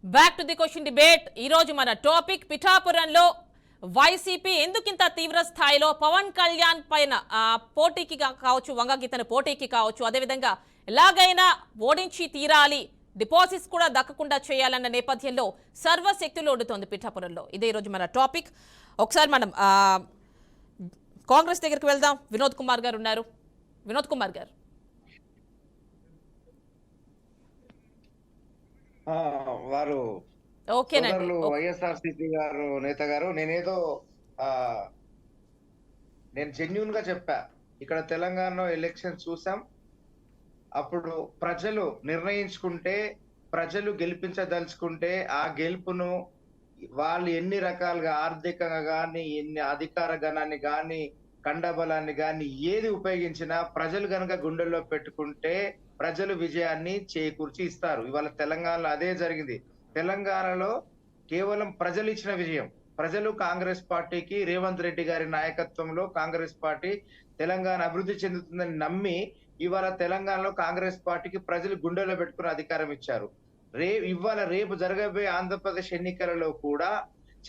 Back to the question debate. ఈ రోజు మన టాపిక్ పిఠాపురంలో వైసీపీ ఎందుకింత తీవ్ర స్థాయిలో పవన్ కళ్యాణ్ పైన పోటీకి కావచ్చు, వంగగీతను పోటీకి కావచ్చు, అదేవిధంగా ఎలాగైనా ఓడించి తీరాలి, డిపాజిట్స్ కూడా దక్కకుండా చేయాలన్న నేపథ్యంలో సర్వశక్తులు ఒడుతోంది పిఠాపురంలో. ఇదే ఈరోజు మన టాపిక్. ఒకసారి మనం కాంగ్రెస్ దగ్గరికి వెళ్దాం. వినోద్ కుమార్ గారు ఉన్నారు. వినోద్ కుమార్ గారు, వారు ఓకేనండి. వైఎస్ఆర్సీపీ గారు నేత గారు, నేను జెన్యూన్ గా చెప్పా. ఇక్కడ తెలంగాణలో ఎలక్షన్ చూసాం. అప్పుడు ప్రజలు నిర్ణయించుకుంటే, ప్రజలు గెలిపించదలుచుకుంటే ఆ గెలుపును వాళ్ళు ఎన్ని రకాలుగా ఆర్థికంగా గాని, ఎన్ని అధికార గణాన్ని గాని, కండబలాన్ని గాని ఏది ఉపయోగించినా ప్రజలు గనక గుండెల్లో పెట్టుకుంటే ప్రజలు విజయాన్ని చేకూర్చి ఇస్తారు. ఇవాళ తెలంగాణలో అదే జరిగింది. తెలంగాణలో కేవలం ప్రజలు ఇచ్చిన విజయం. ప్రజలు కాంగ్రెస్ పార్టీకి, రేవంత్ రెడ్డి గారి నాయకత్వంలో కాంగ్రెస్ పార్టీ తెలంగాణ అభివృద్ధి చెందుతుందని నమ్మి ఇవాళ తెలంగాణలో కాంగ్రెస్ పార్టీకి ప్రజలు గుండెల్లో పెట్టుకుని అధికారం ఇచ్చారు. రేపు జరగబోయే ఆంధ్రప్రదేశ్ ఎన్నికలలో కూడా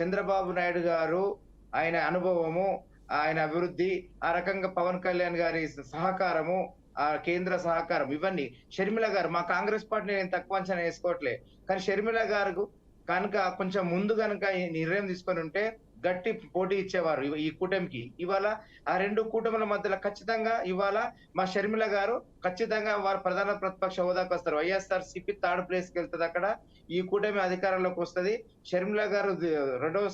చంద్రబాబు నాయుడు గారు, ఆయన అనుభవము, ఆయన అభివృద్ధి, ఆ రకంగా పవన్ కళ్యాణ్ గారి సహకారము, ఆ కేంద్ర సహకారం, ఇవన్నీ షర్మిల గారు, మా కాంగ్రెస్ పార్టీ నేను తక్కువ అంచనా వేసుకోవట్లే, కానీ షర్మిల గారు కనుక కొంచెం ముందు కనుక నిర్ణయం తీసుకొని ఉంటే గట్టి పోటీ ఇచ్చేవారు ఈ కూటమికి. ఇవాళ ఆ 2 కూటముల మధ్యలో ఖచ్చితంగా ఇవాళ మా షర్మిల గారు ఖచ్చితంగా వారు ప్రధాన ప్రతిపక్ష హోదాకు వస్తారు. వైఎస్ఆర్సీపీ 3rd ప్లేస్ కి వెళ్తుంది. అక్కడ ఈ కూటమి అధికారంలోకి వస్తుంది. షర్మిల గారు 2వ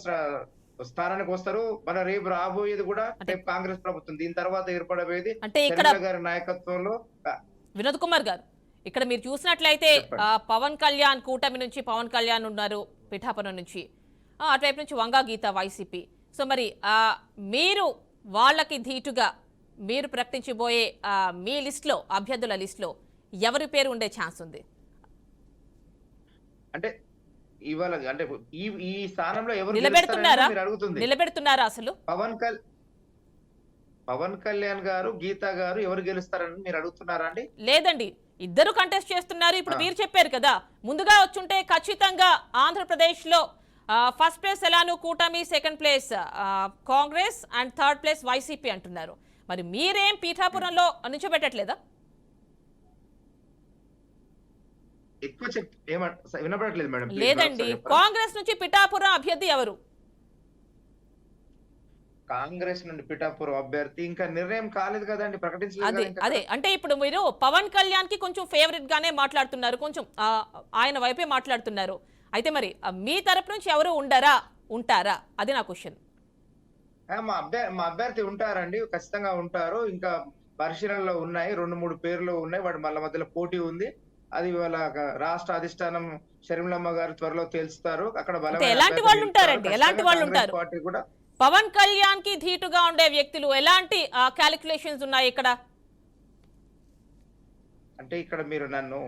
స్థానానికి వస్తారు. మన రేపు రాబోయేది కూడా రేపు కాంగ్రెస్ ప్రభుత్వం, దీని తర్వాత ఏర్పడబోయేది షర్మిల గారి నాయకత్వంలో. వినోద్ కుమార్ గారు, ఇక్కడ మీరు చూసినట్లయితే పవన్ కళ్యాణ్ కూటమి నుంచి పవన్ కళ్యాణ్ ఉన్నారు పిఠాపురం నుంచి, అటువైపు నుంచి వంగా గీత వైసీపీ. సో మరి మీరు వాళ్ళకి ధీటుగా మీరు ప్రకటించబోయే మీ లిస్ట్లో, అభ్యర్థుల లిస్ట్లో ఎవరి పేరు ఉండే ఛాన్స్ ఉంది? అంటే ఇవాళ అంటే ఈ స్థానంలో ఎవరు నిలబెడుతున్నారా అసలు? పవన్ కళ్యాణ్ గారు, గీతా గారు ఎవరు గెలుస్తారని మీరు అడుగుతున్నారా అండి? లేదండి, ఇద్దరు కంటెస్ట్ చేస్తున్నారు. ఇప్పుడు మీరు చెప్పారు కదా, ముందుగా వచ్చుంటే ఖచ్చితంగా ఆంధ్రప్రదేశ్ లో ఫస్ట్ ప్లేస్ ఎలానూ కూటమి, second place Congress and 3rd place YCP అంటున్నారు. మరి మీరేం పీఠాపురంలో నుంచోబెట్టట్లేదా? ఎక్కువ వినపడట్లేదు మేడం. లేదండి, కాంగ్రెస్ నుంచి పిఠాపురం అభ్యర్థి ఎవరు? కాంగ్రెస్ నుండి పిఠాపురం అభ్యర్థి ఇంకా నిర్ణయం కాలేదు కదండి, ప్రకటించలేదు. అదే అంటే ఇప్పుడు మీరు పవన్ కళ్యాణ్ కి కొంచెం ఫేవరెట్ గానే మాట్లాడుతున్నారు, కొంచెం ఆయన వైపే మాట్లాడుతున్నారు. అయితే మరి మీ తరపు నుంచి ఎవరు ఉంటారా? అది నా క్వశ్చన్. మా అభ్యర్థి ఉంటారండి, ఖచ్చితంగా ఉంటారు. ఇంకా పరిశీలనలో ఉన్నాయి, 2-3 పేర్లు ఉన్నాయి. వాటి మధ్యలో పోటీ ఉంది. అది వాళ్ళ రాష్ట్ర అధిష్టానం షర్మిలమ్మ గారు త్వరలో తెలుస్తారు. అక్కడ ఎలాంటి వాళ్ళు ఉంటారండి? ఎలాంటి వాళ్ళు ఉంటారు? పార్టీ కూడా పవన్ కళ్యాణ్ కి ధీటుగా ఉండే వ్యక్తులు ఎలాంటి క్యాలిక్యులేషన్స్ ఉన్నాయి ఇక్కడ? అంటే ఇక్కడ మీరు నన్ను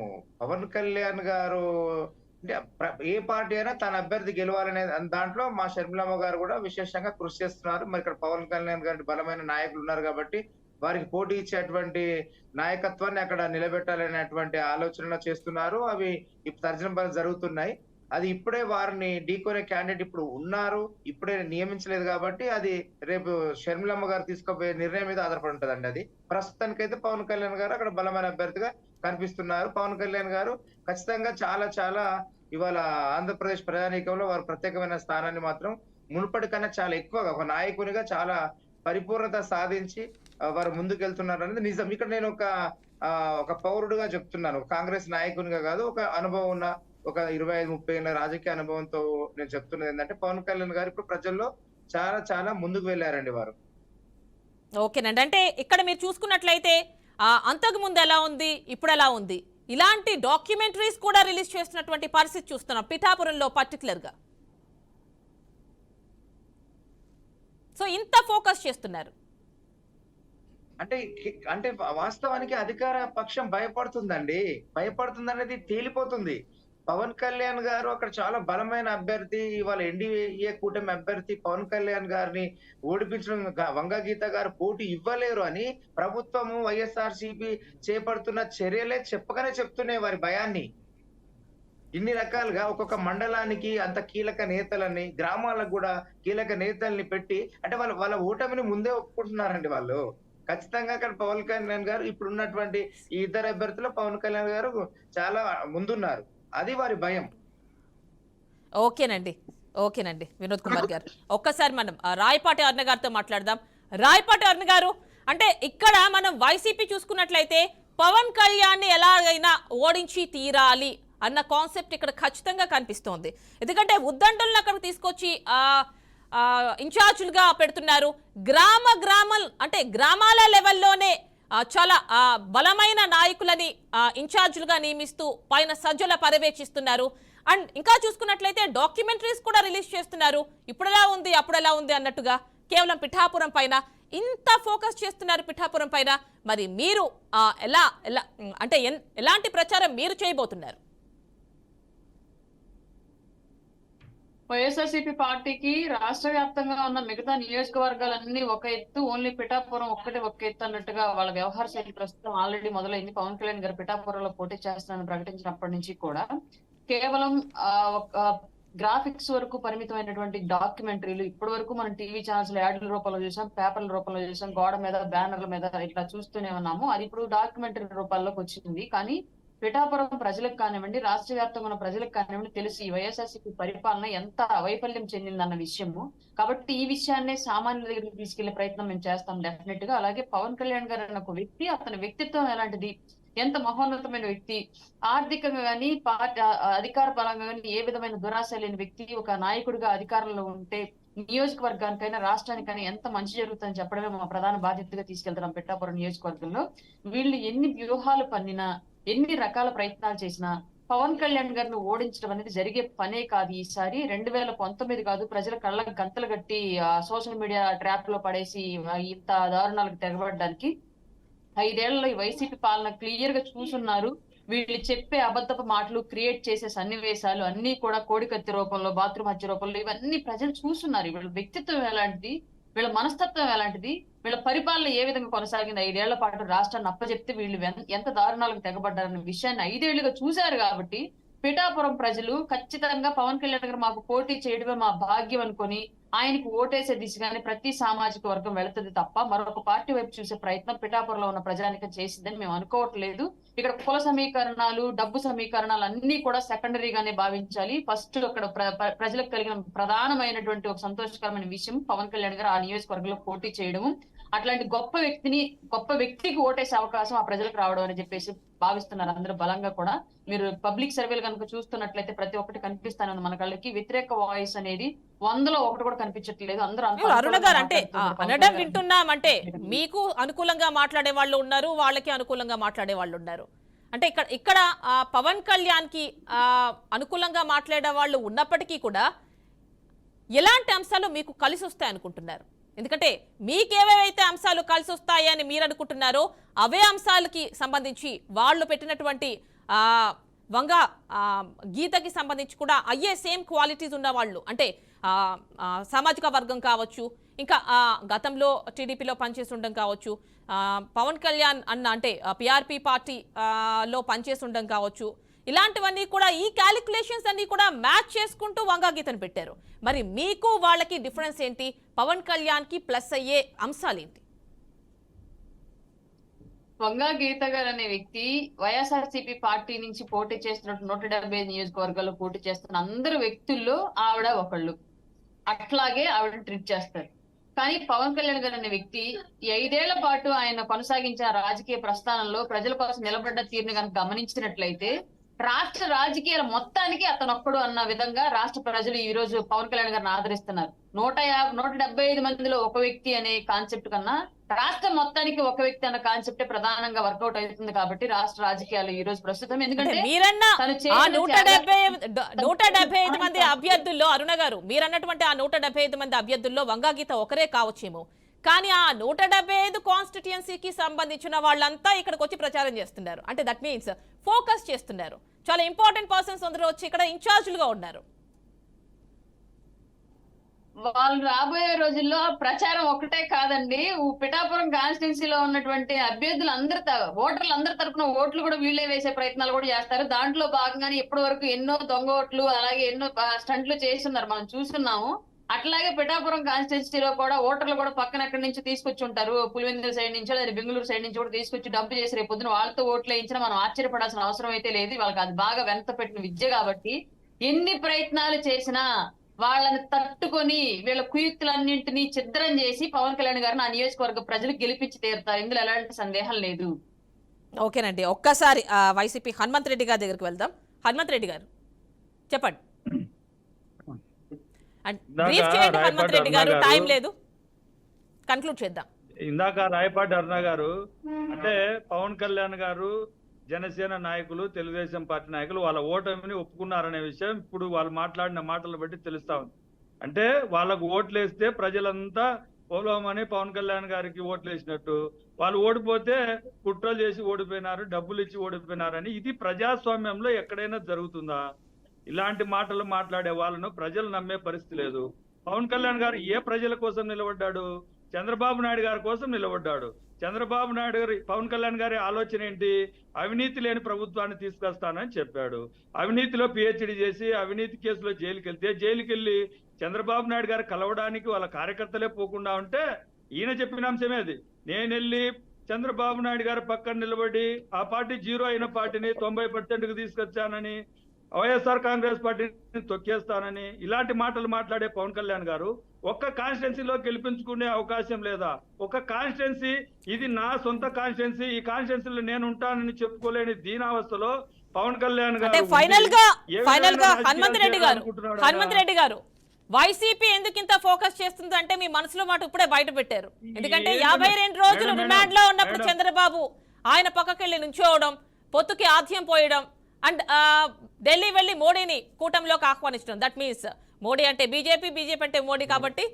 పవన్ కళ్యాణ్ గారు అంటే ఏ పార్టీ అయినా తన అభ్యర్థి గెలవాలనే దాంట్లో మా షర్మిలమ్మ గారు కూడా విశేషంగా కృషి చేస్తున్నారు. మరి ఇక్కడ పవన్ కళ్యాణ్ గారి బలమైన నాయకులు ఉన్నారు కాబట్టి వారికి పోటీ ఇచ్చేటువంటి నాయకత్వాన్ని అక్కడ నిలబెట్టాలనేటువంటి ఆలోచన చేస్తున్నారు. అవి ఇప్పుడు తర్జన జరుగుతున్నాయి. అది ఇప్పుడే వారిని ఢీకొనే క్యాండిడేట్ ఇప్పుడు ఉన్నారు, ఇప్పుడే నియమించలేదు కాబట్టి అది రేపు షర్మిలమ్మ గారు తీసుకోబోయే నిర్ణయం మీద ఆధారపడి ఉంటదండి. అది ప్రస్తుతానికైతే పవన్ కళ్యాణ్ గారు అక్కడ బలమైన అభ్యర్థిగా కనిపిస్తున్నారు. పవన్ కళ్యాణ్ గారు ఖచ్చితంగా చాలా చాలా ఇవాళ ఆంధ్రప్రదేశ్ ప్రజానీకంలో వారు ప్రత్యేకమైన స్థానాన్ని మాత్రం మునుపటి కన్నా చాలా ఎక్కువగా ఒక నాయకునిగా చాలా పరిపూర్ణత సాధించి వారు ముందుకెళ్తున్నారు అనేది నిజం. ఇక్కడ నేను ఒక పౌరుడుగా చెప్తున్నాను, కాంగ్రెస్ నాయకునిగా కాదు, ఒక అనుభవం ఉన్న ఒక 25-30 ఏళ్ళ రాజకీయ అనుభవంతో నేను చెప్తున్నది ఏంటంటే పవన్ కళ్యాణ్ గారు ఇప్పుడు ప్రజల్లో చాలా చాలా ముందుకు వెళ్ళారండి వారు. ఓకేనండి, అంటే ఇక్కడ మీరు చూసుకున్నట్లయితే అంతకు ముందు ఎలా ఉంది, ఇప్పుడు ఎలా ఉంది, ఇలాంటి డాక్యుమెంటరీస్ కూడా రిలీజ్ చేస్తున్నటువంటి పరిస్థితి చూస్తున్నాం పిఠాపురంలో పర్టికులర్ గా. సో ఇంత ఫోకస్ చేస్తున్నారు అంటే వాస్తవానికి అధికార పక్షం భయపడుతుంది అనేది తేలిపోతుంది. పవన్ కళ్యాణ్ గారు అక్కడ చాలా బలమైన అభ్యర్థి, ఇవాళ ఎన్డీఏ కూటమి అభ్యర్థి పవన్ కళ్యాణ్ గారిని ఓడిపించడం వంగగీత గారు పోటీ ఇవ్వలేరు అని ప్రభుత్వము వైఎస్ఆర్సీపీ చేపడుతున్న చర్యలే చెప్పగానే చెప్తున్నాయి వారి భయాన్ని. ఇన్ని రకాలుగా ఒక్కొక్క మండలానికి అంత కీలక నేతలని, గ్రామాలకు కూడా కీలక నేతల్ని పెట్టి అంటే వాళ్ళ ఓటమిని ముందే ఒప్పుకుంటున్నారండి వాళ్ళు. ఖచ్చితంగా అక్కడ పవన్ కళ్యాణ్ గారు ఇప్పుడు ఉన్నటువంటి ఈ ఇద్దరు అభ్యర్థులు పవన్ కళ్యాణ్ గారు చాలా ముందున్నారు. అది వారి భయం. ఓకేనండి వినోద్ కుమార్ గారు, ఒక్కసారి మనం రాయపాటి అరుణ గారితో మాట్లాడదాం. రాయపాటి అరుణ గారు, అంటే ఇక్కడ మనం వైసీపీ చూసుకున్నట్లయితే పవన్ కళ్యాణ్ ని ఎలాగైనా ఓడించి తీరాలి అన్న కాన్సెప్ట్ ఇక్కడ ఖచ్చితంగా కనిపిస్తోంది. ఎందుకంటే ఉద్దండులను అక్కడికి తీసుకొచ్చి ఇన్ఛార్జులుగా పెడుతున్నారు. అంటే గ్రామాల లెవెల్లోనే చాలా బలమైన నాయకులని ఇన్ఛార్జులుగా నియమిస్తూ పైన సజ్జల పర్యవేక్షిస్తున్నారు. అండ్ ఇంకా చూసుకున్నట్లయితే డాక్యుమెంటరీస్ కూడా రిలీజ్ చేస్తున్నారు. ఇప్పుడెలా ఉంది అప్పుడెలా ఉంది అన్నట్టుగా కేవలం పిఠాపురం పైన ఇంత ఫోకస్ చేస్తున్నారు. పిఠాపురం పైన మరి మీరు అంటే ఎలాంటి ప్రచారం మీరు చేయబోతున్నారు? వైఎస్ఆర్సీపీ పార్టీకి రాష్ట్ర వ్యాప్తంగా ఉన్న మిగతా నియోజకవర్గాలన్నీ ఒక ఎత్తు, ఓన్లీ పిఠాపురం ఒక్కటే ఒక ఎత్తు అన్నట్టుగా వాళ్ళ వ్యవహార శైలి ప్రస్తుతం ఆల్రెడీ మొదలైంది. పవన్ కళ్యాణ్ గారు పిఠాపురంలో పోటీ చేస్తానని ప్రకటించినప్పటి నుంచి కూడా కేవలం గ్రాఫిక్స్ వరకు పరిమితమైనటువంటి డాక్యుమెంటరీలు ఇప్పటి వరకు మనం టీవీ ఛానల్స్ లో యాడ్ల రూపంలో చూసాం, పేపర్ల రూపంలో చూసాం, గోడ మీద బ్యానర్ల మీద ఇట్లా చూస్తూనే ఉన్నాము. అది ఇప్పుడు డాక్యుమెంటరీ రూపాల్లోకి వచ్చింది. కానీ పిఠాపురం ప్రజలకు కానివ్వండి, రాష్ట్ర వ్యాప్తంగా ఉన్న ప్రజలకు కానివ్వండి తెలిసి వైఎస్ఆర్సీపీ పరిపాలన ఎంత వైఫల్యం చెందిందన్న విషయము. కాబట్టి ఈ విషయాన్ని సామాన్యుల దగ్గరికి తీసుకెళ్లే ప్రయత్నం మేము చేస్తాం డెఫినెట్ గా. అలాగే పవన్ కళ్యాణ్ గారు అన్న ఒక వ్యక్తి, అతని వ్యక్తిత్వం ఎలాంటిది, ఎంత మహోన్నతమైన వ్యక్తి, ఆర్థికంగా గానీ పార్టీ అధికార పరంగా గానీ ఏ విధమైన దురాశ లేని వ్యక్తి, ఒక నాయకుడిగా అధికారంలో ఉంటే నియోజకవర్గానికైనా రాష్ట్రానికైనా ఎంత మంచి జరుగుతుందని చెప్పడమే మా ప్రధాన బాధ్యతగా తీసుకెళ్తున్నాం. పిఠాపురం నియోజకవర్గంలో వీళ్ళు ఎన్ని వ్యూహాలు పన్నినా, ఎన్ని రకాల ప్రయత్నాలు చేసినా పవన్ కళ్యాణ్ గారిని ఓడించడం అనేది జరిగే పనే కాదు. ఈసారి 2019 కాదు, ప్రజల కళ్ళకు గంతలు కట్టి సోషల్ మీడియా ట్రాప్ లో పడేసి ఇంత దారుణాలకు తెగబడడానికి 5 ఏళ్లలో ఈ వైసీపీ పాలన క్లియర్ గా చూసున్నారు. వీళ్ళు చెప్పే అబద్ధపు మాటలు, క్రియేట్ చేసే సన్నివేశాలు అన్ని కూడా కోడికత్తి రూపంలో, బాత్రూమ్ హత్య రూపంలో ఇవన్నీ ప్రజలు చూస్తున్నారు. వీళ్ళ వ్యక్తిత్వం ఎలాంటిది, వీళ్ళ మనస్తత్వం ఎలాంటిది, వీళ్ళ పరిపాలన ఏ విధంగా కొనసాగింది, 5 ఏళ్ల పాటు రాష్ట్రాన్ని అప్పచెప్తే వీళ్ళు ఎంత దారుణాలకు తెగబడ్డారన్న విషయాన్ని 5 ఏళ్లుగా చూశారు. కాబట్టి పిఠాపురం ప్రజలు ఖచ్చితంగా పవన్ కళ్యాణ్ గారు మాకు పోటీ చేయడమే మా భాగ్యం అనుకొని ఆయనకు ఓటేసే దిశగానే ప్రతి సామాజిక వర్గం వెళుతుంది తప్ప మరొక పార్టీ వైపు చూసే ప్రయత్నం పిఠాపురంలో ఉన్న ప్రజానికం చేసిందని మేము అనుకోవట్లేదు. ఇక్కడ కుల సమీకరణాలు, డబ్బు సమీకరణాలు అన్ని కూడా సెకండరీగానే భావించాలి. ఫస్ట్ అక్కడ ప్రజలకు కలిగిన ప్రధానమైనటువంటి ఒక సంతోషకరమైన విషయం పవన్ కళ్యాణ్ గారు ఆ నియోజకవర్గంలో పోటీ చేయడము, అట్లాంటి గొప్ప వ్యక్తికి ఓటేసే అవకాశం ఆ ప్రజలకు రావడం అని చెప్పేసి భావిస్తున్నారు అందరూ బలంగా కూడా. మీరు పబ్లిక్ సర్వేలు కనుక చూస్తున్నట్లయితే ప్రతి ఒక్కటి కనిపిస్తానే ఉంది మన కళ్ళకి. వ్యతిరేక వాయిస్ అనేది 100లో 1 కూడా కనిపించట్లేదు. అందరూ అరుణ గారు అంటే అనడం వింటున్నాం, అంటే మీకు అనుకూలంగా మాట్లాడే వాళ్ళు ఉన్నారు, వాళ్ళకి అనుకూలంగా మాట్లాడే వాళ్ళు ఉన్నారు. అంటే ఇక్కడ పవన్ కళ్యాణ్ కి అనుకూలంగా మాట్లాడే వాళ్ళు ఉన్నప్పటికీ కూడా ఎలాంటి అంశాలు మీకు కలిసి వస్తాయి అనుకుంటున్నారు? ఎందుకంటే మీకేవేవైతే అంశాలు కలిసి వస్తాయని మీరు అనుకుంటున్నారో అవే అంశాలకి సంబంధించి వాళ్ళు పెట్టినటువంటి వంగ గీతకి సంబంధించి కూడా అయ్యే సేమ్ క్వాలిటీస్ ఉన్న వాళ్ళు అంటే సామాజిక వర్గం కావచ్చు, ఇంకా గతంలో టీడీపీలో పనిచేసి ఉండడం కావచ్చు, పవన్ కళ్యాణ్ అన్న అంటే పిఆర్పి పార్టీ లో పనిచేసి ఉండడం కావచ్చు, ఇలాంటివన్నీ కూడా ఈ క్యాలిక్యులేషన్స్ అన్ని కూడా మ్యాచ్ చేసుకుంటూ వంగా గీతను పెట్టారు. మరి మీకు వాళ్ళకి డిఫరెన్స్ ఏంటి? పవన్ కళ్యాణ్ కి ప్లస్ అయ్యే అంశాలు ఏంటి? వంగా గీత గారు అనే వ్యక్తి వైఎస్ఆర్సీపీ పార్టీ నుంచి పోటీ చేస్తున్నట్టు 175 నియోజకవర్గాల్లో పోటీ చేస్తున్న అందరు వ్యక్తుల్లో ఆవిడ ఒకళ్ళు. అట్లాగే ఆవిడ ట్రీట్ చేస్తారు. కానీ పవన్ కళ్యాణ్ గారు అనే వ్యక్తి 5 ఏళ్ల పాటు ఆయన కొనసాగించిన రాజకీయ ప్రస్థానంలో ప్రజల కోసం నిలబడ్డ తీరుని కనుక గమనించినట్లయితే రాష్ట్ర రాజకీయాల మొత్తానికి అతనొక్కడు అన్న విధంగా రాష్ట్ర ప్రజలు ఈ రోజు పవన్ కళ్యాణ్ గారిని ఆదరిస్తున్నారు. 175 మందిలో ఒక వ్యక్తి అనే కాన్సెప్ట్ కన్నా రాష్ట్రం మొత్తానికి ఒక వ్యక్తి అన్న కాన్సెప్టే ప్రధానంగా వర్కౌట్ అవుతుంది కాబట్టి రాష్ట్ర రాజకీయాలు ఈ రోజు ప్రస్తుతం. ఎందుకంటే మీరన్న 175 మంది అభ్యర్థుల్లో అరుణ గారు మీరన్నటువంటి ఆ 175 మంది అభ్యర్థుల్లో వంగా గీత ఒకరే కావచ్చేమో, కానీ ఆ 175 కాన్స్టిట్యుయెన్సీకి సంబంధించిన వాళ్ళంతా ఇక్కడికి వచ్చి ప్రచారం చేస్తున్నారు. అంటే దట్ మీన్స్ ఫోకస్ చేస్తున్నారు. చాలా ఇంపార్టెంట్ పర్సన్స్ అందరూ వచ్చి ఇక్కడ ఇన్ఛార్జులుగా ఉన్నారు. వాళ్ళు రాబోయే రోజుల్లో ప్రచారం ఒకటే కాదండి, పిఠాపురం కాన్స్టిట్యున్సీలో ఉన్నటువంటి అభ్యర్థులు ఓటర్లు అందరి తరపున ఓట్లు కూడా వీళ్ళే వేసే ప్రయత్నాలు కూడా చేస్తారు. దాంట్లో భాగంగానే ఇప్పటి వరకు ఎన్నో దొంగ ఓట్లు అలాగే ఎన్నో స్టంట్లు చేస్తున్నారు, మనం చూస్తున్నాము. అట్లాగే పిఠాపురం కాన్స్టిట్యున్సీలో కూడా ఓటర్లు కూడా పక్కన ఎక్కడి నుంచి తీసుకొచ్చి ఉంటారు, పులివెందుల సైడ్ నుంచి లేదా బెంగళూరు సైడ్ నుంచి కూడా తీసుకొచ్చి డంప్ చేసి రేపు పొద్దున వాళ్ళతో ఓట్లు వేయించినా మనం ఆశ్చర్యపడాల్సిన అవసరం అయితే లేదు. వాళ్ళకి అది బాగా వెనక పెట్టిన విద్య కాబట్టి ఎన్ని ప్రయత్నాలు చేసినా వాళ్ళని తట్టుకొని వీళ్ళ కుయుక్తులన్నింటినీ ఛిద్రం చేసి పవన్ కళ్యాణ్ గారిని ఆ నియోజకవర్గ ప్రజలు గెలిపించి తీరుతారు. ఇందులో ఎలాంటి సందేహం లేదు. ఓకేనండి, ఒక్కసారి వైసీపీ హనుమంత్ రెడ్డి గారి దగ్గరికి వెళ్దాం. హనుమంత్ రెడ్డి గారు చెప్పండి. హనుమంత్ రెడ్డి గారు టైం లేదు, కన్క్లూడ్ చేద్దాం. ఇందాక రాయపాటి అరుణ గారు అంటే పవన్ కళ్యాణ్ గారు జనసేన నాయకులు తెలుగుదేశం పార్టీ నాయకులు వాళ్ళ ఓటమిని ఒప్పుకున్నారనే విషయం ఇప్పుడు వాళ్ళు మాట్లాడిన మాటలను బట్టి తెలుస్తా ఉంది. అంటే వాళ్ళకు ఓట్లు వేస్తే ప్రజలంతా పోలవమని పవన్ కళ్యాణ్ గారికి ఓట్లు వేసినట్టు, వాళ్ళు ఓడిపోతే కుట్రలు చేసి ఓడిపోయినారు, డబ్బులు ఇచ్చి ఓడిపోయినారని. ఇది ప్రజాస్వామ్యంలో ఎక్కడైనా జరుగుతుందా? ఇలాంటి మాటలు మాట్లాడే వాళ్ళను ప్రజలు నమ్మే పరిస్థితి లేదు. పవన్ కళ్యాణ్ గారు ఏ ప్రజల కోసం నిలబడ్డాడు? చంద్రబాబు నాయుడు గారి కోసం నిలబడ్డాడు. చంద్రబాబు నాయుడు గారి పవన్ కళ్యాణ్ గారి ఆలోచన ఏంటి? అవినీతి లేని ప్రభుత్వాన్ని తీసుకొస్తానని చెప్పాడు. అవినీతిలో పిహెచ్డి చేసి అవినీతి కేసులో జైలుకి వెళ్ళి చంద్రబాబు నాయుడు గారు కలవడానికి వాళ్ళ కార్యకర్తలే పోకుండా ఉంటే ఈయన చెప్పిన అంశమే అది. నేను వెళ్ళి చంద్రబాబు నాయుడు గారి పక్కన నిలబడి ఆ పార్టీ 0 అయిన పార్టీని 90%కు తీసుకొచ్చానని, వైఎస్ఆర్ కాంగ్రెస్ పార్టీని తొక్కేస్తానని ఇలాంటి మాటలు మాట్లాడే పవన్ కళ్యాణ్ గారు ఒక్క కాన్స్టిట్యున్సీలో గెలిపించుకునే అవకాశం లేదా? ఒక కాన్స్టిట్యున్సీ ఇది నా సొంత కాన్స్టిట్యున్సీ, ఈ కాన్స్టిట్యున్సీలో నేను ఉంటానని చెప్పుకోలేని దీనావస్థలో పవన్ కళ్యాణ్ గారు ఫైనల్ గా హనుమంత్ రెడ్డి గారు వైసీపీ ఎందుకు ఇంత ఫోకస్ చేస్తుంది అంటే మీ మనసులో మాట ఇప్పుడే బయట పెట్టారు. ఎందుకంటే 52 రోజులు రిమాండ్ లో ఉన్నప్పుడు చంద్రబాబు ఆయన పక్కకెళ్ళి నుంచోవడం, పొత్తుకి ఆద్యం పోయడం అండ్ ఢిల్లీ వెళ్లి మోడీని కూటమిలోకి ఆహ్వానించడం. దట్ మీన్స్ మోడీ అంటే బీజేపీ అంటే మోడీ కాబట్టి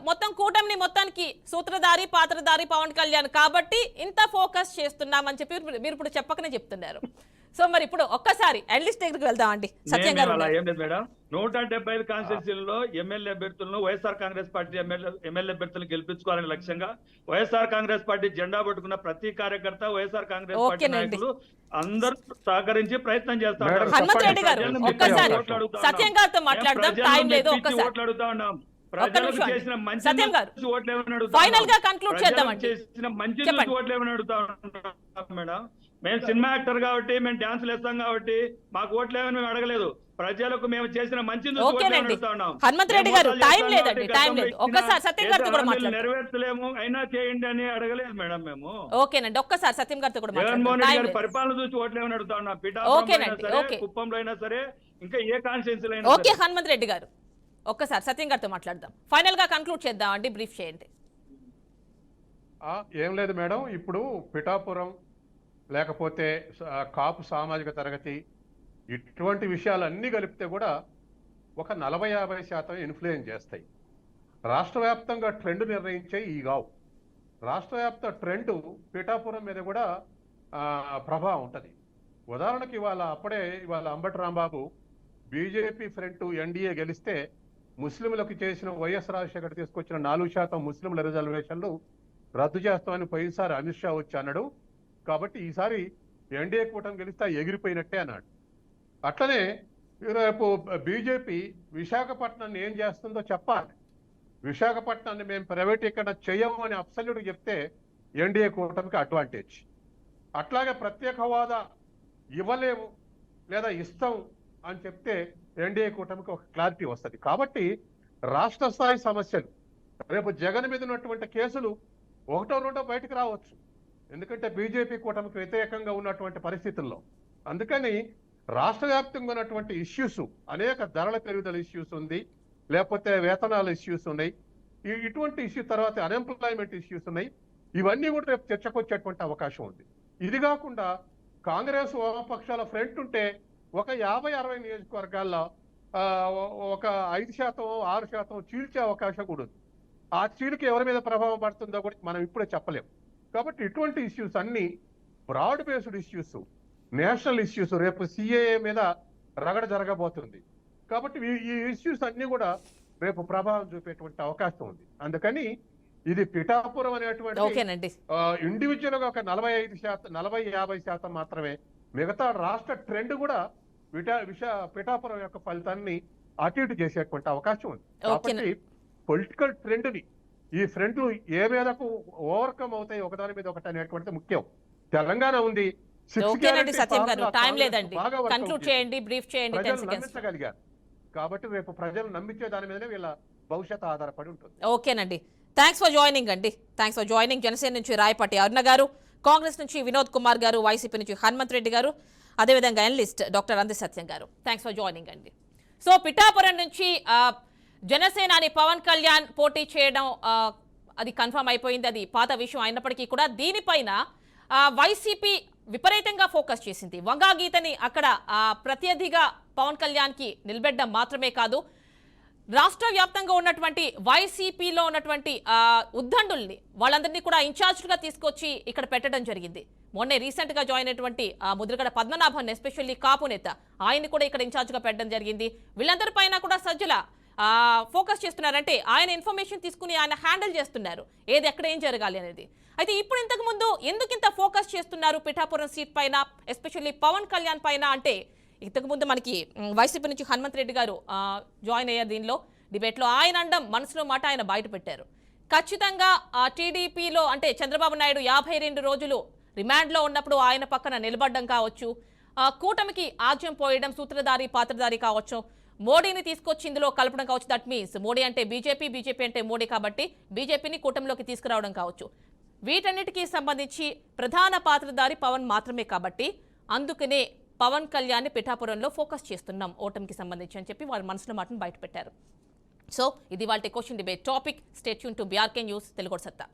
మొత్తం కూటమిని మొత్తానికి సూత్రధారి పాత్రధారి పవన్ కళ్యాణ్ కాబట్టి ఇంత ఫోకస్ చేస్తున్నామని చెప్పి మీరు ఇప్పుడు చెప్పకనే చెప్తున్నారు. సో మరి ఇప్పుడు ఒక్కసారి అనలిస్ట్ దగ్గరికి వెళ్దామండి. సత్యం గారు ఏం లేదు మేడం, 175 కాన్స్టిట్యూన్సీలలో ఎమ్మెల్యే అభ్యర్థులను వైఎస్ఆర్ కాంగ్రెస్ పార్టీ ఎమ్మెల్యే అభ్యర్థులను గెలిపించుకోవాలని లక్ష్యంగా వైఎస్ఆర్ కాంగ్రెస్ పార్టీ జెండా పట్టుకున్న ప్రతి కార్యకర్త వైఎస్ఆర్ కాంగ్రెస్ పార్టీ నాయకులు అందరూ సహకరించి ప్రయత్నం చేస్తారు. హనుమంత్ రెడ్డి గారు ఒక్కసారి సత్యం గారితో మాట్లాడదాం, టైం లేదు. ఒక్కసారి అడుగుతా ఉన్నాం, ప్రజలకు చేసిన మంచి సత్యం గారు ఓట్లు ఏమని ఫైనల్ గా కన్క్లూడ్ చేద్దామండి. చేసిన మంచి ఓట్లు ఏమని అడుగుతా ఉన్నాం మేడం. మేము సినిమా యాక్టర్ కాబట్టి మేము డాన్సులు వేస్తాం కాబట్టి మాకు ఓట్లు ఏమని మేము అడగలేదు. ప్రజలకు మేము చేసిన మంచి హనుమంత్ రెడ్డి గారు టైం లేదండి, టైం లేదు. ఒక్కసారి సత్యం గారితో కూడా మాట్లాడతాం. నెరవేర్చలేము అయినా చేయండి అని అడగలేదు మేడం మేము. ఓకేనండి, ఒక్కసారి సత్యం గారితో కూడా జగన్మోహన్ రెడ్డి గారి పరిపాలన చూసి ఓట్లు ఏమని అడుగుతా ఉన్నాం. పిఠాపురం కుప్పంలో అయినా సరే ఇంకా ఏ కాన్స్టిట్యున్సీలో అయినా. ఓకే హనుమంత్ రెడ్డి గారు ఒక్కసారి సత్యం గారితో మాట్లాడదాం. ఫైనల్ గా కన్క్లూడ్ చేద్దాం అండి, బ్రీఫ్ చేయండి. ఏం లేదు మేడం, ఇప్పుడు పిఠాపురం లేకపోతే కాపు సామాజిక తరగతి ఇటువంటి విషయాలన్నీ కలిపితే కూడా ఒక 40-50% ఇన్ఫ్లుయెన్స్ చేస్తాయి. రాష్ట్ర వ్యాప్తంగా ట్రెండ్ నిర్ణయించే ఈ కావు. రాష్ట్ర వ్యాప్త ట్రెండ్ పిఠాపురం మీద కూడా ప్రభావం ఉంటుంది. ఉదాహరణకి ఇవాళ Ambati Rambabu BJP front NDA గెలిస్తే ముస్లింలకు చేసిన వైఎస్ రాజశేఖర్ తీసుకొచ్చిన 4% ముస్లింల రిజర్వేషన్లు రద్దు చేస్తామని పోయినసారి అమిత్ షా వచ్చి అన్నాడు. కాబట్టి ఈసారి ఎన్డీఏ కూటమి గెలిస్తే ఎగిరిపోయినట్టే అన్నాడు. అట్లనే రేపు బీజేపీ విశాఖపట్నాన్ని ఏం చేస్తుందో చెప్పాలి. విశాఖపట్నాన్ని మేము ప్రైవేటీకరణ చేయము అని అబ్సల్యూట్ చెప్తే ఎన్డీఏ కూటమికి అడ్వాంటేజ్. అట్లాగే ప్రత్యేక హోదా ఇవ్వలేము లేదా ఇస్తాం అని చెప్తే ఎన్డీఏ కూటమికి ఒక క్లారిటీ వస్తుంది. కాబట్టి రాష్ట్ర స్థాయి సమస్యలు రేపు జగన్ మీద ఉన్నటువంటి కేసులు ఒకటో రెండో బయటకు రావచ్చు, ఎందుకంటే బీజేపీ కూటమికి వ్యతిరేకంగా ఉన్నటువంటి పరిస్థితుల్లో. అందుకని రాష్ట్ర వ్యాప్తంగా ఉన్నటువంటి ఇష్యూస్, అనేక ధరల పెరుగుదల ఇష్యూస్ ఉంది, లేకపోతే వేతనాల ఇష్యూస్ ఉన్నాయి, ఇటువంటి ఇష్యూ తర్వాత అన్ఎంప్లాయ్మెంట్ ఇష్యూస్ ఉన్నాయి. ఇవన్నీ కూడా రేపు చర్చకు వచ్చేటువంటి అవకాశం ఉంది. ఇది కాకుండా కాంగ్రెస్ వామపక్షాల ఫ్రంట్ ఉంటే ఒక 50-60 నియోజకవర్గాల్లో ఒక 5%, 6% చీల్చే అవకాశం కూడా ఉంది. ఆ చీలికి ఎవరి మీద ప్రభావం పడుతుందో కూడా మనం ఇప్పుడే చెప్పలేం. కాబట్టి ఇటువంటి ఇష్యూస్ అన్ని broad based issues, national issues. రేపు సిఏఏ మీద రగడ జరగబోతుంది. కాబట్టి ఈ ఇష్యూస్ అన్ని కూడా రేపు ప్రభావం చూపేటువంటి అవకాశం ఉంది. అందుకని ఇది పిఠాపురం అనేటువంటి ఇండివిజువల్ గా ఒక 40-50% మాత్రమే. మిగతా రాష్ట్ర ట్రెండ్ కూడా పిఠాపురం యొక్క ఫలితాన్ని అటు ఇటు చేసేటువంటి అవకాశం ఉంది. కాబట్టి పొలిటికల్ ట్రెండ్ ని ఈ ఫ్రంట్లు ఏ మేరకు ఓవర్కమ్ అవుతాయి ఒకదాని మీద ఒకటి అనేటువంటిది ముఖ్యం. తెలంగాణ ఉంది, నమ్మించగలిగారు. కాబట్టి రేపు ప్రజలు నమ్మించే దాని మీదనే వీళ్ళ భవిష్యత్తు ఆధారపడి ఉంటుంది. ఓకేనండి, థ్యాంక్స్ ఫర్ జాయినింగ్ అండి. Thanks for joining. జనసేన నుంచి రాయపాటి అరుణ గారు, కాంగ్రెస్ నుంచి వినోద్ కుమార్ గారు, వైసీపీ నుంచి హనుమంత్ రెడ్డి గారు, అదేవిధంగా ఎనలిస్ట్ డాక్టర్ అంది సత్యం గారు. థ్యాంక్స్ ఫర్ జాయినింగ్ అండి. సో పిఠాపురం నుంచి జనసేనాని పవన్ కళ్యాణ్ పోటీ చేయడం అది కన్ఫర్మ్ అయిపోయింది. అది పాత విషయం అయినప్పటికీ కూడా దీనిపైన వైసీపీ విపరీతంగా ఫోకస్ చేసింది. వంగా గీతని అక్కడ ప్రత్యర్థిగా పవన్ కళ్యాణ్కి నిలబెట్టడం మాత్రమే కాదు, రాష్ట్ర వ్యాప్తంగా ఉన్నటువంటి వైసీపీలో ఉన్నటువంటి ఉద్దండుల్ని వాళ్ళందరినీ కూడా ఇన్ఛార్జ్గా తీసుకొచ్చి ఇక్కడ పెట్టడం జరిగింది. మొన్నే రీసెంట్ గా జాయిన్ అయినటువంటి ముద్రగడ పద్మనాభన్, ఎస్పెషల్లీ కాపు నేత, ఆయన్ని కూడా ఇక్కడ ఇన్ఛార్జ్గా పెట్టడం జరిగింది. వీళ్ళందరి పైన కూడా సజ్జల ఫోకస్ చేస్తున్నారంటే ఆయన ఇన్ఫర్మేషన్ తీసుకుని ఆయన హ్యాండిల్ చేస్తున్నారు ఏది ఎక్కడ ఏం జరగాలి అనేది. అయితే ఇప్పుడు ఇంతకు ముందు ఎందుకు ఇంత ఫోకస్ చేస్తున్నారు పిఠాపురం సీట్ పైన, ఎస్పెషల్లీ పవన్ కళ్యాణ్ పైన అంటే, ఇంతకుముందు మనకి వైసీపీ నుంచి హనుమంత్ రెడ్డి గారు జాయిన్ అయ్యారు దీనిలో డిబేట్లో. ఆయన అండం మనసులో మాట ఆయన బయట పెట్టారు. ఖచ్చితంగా టీడీపీలో అంటే చంద్రబాబు నాయుడు 52 రోజులు రిమాండ్లో ఉన్నప్పుడు ఆయన పక్కన నిలబడడం కావచ్చు, కూటమికి ఆజ్యం పోయడం, సూత్రధారి పాత్రధారి కావచ్చు, మోడీని తీసుకొచ్చి ఇందులో కలపడం కావచ్చు. దట్ మీన్స్ మోడీ అంటే బీజేపీ, బీజేపీ అంటే మోడీ, కాబట్టి బీజేపీని కూటమిలోకి తీసుకురావడం కావచ్చు. వీటన్నిటికీ సంబంధించి ప్రధాన పాత్రధారి పవన్ మాత్రమే. కాబట్టి అందుకనే పవన్ కళ్యాణ్ పిఠాపురంలో ఫోకస్ చేస్తున్నాం ఓటమికి సంబంధించి అని చెప్పి వాళ్ళ మనసులో మాటను బయటపెట్టారు. సో ఇది వాళ్ళ question debate topic. Stay tune to BRK news Telugu సత్తా.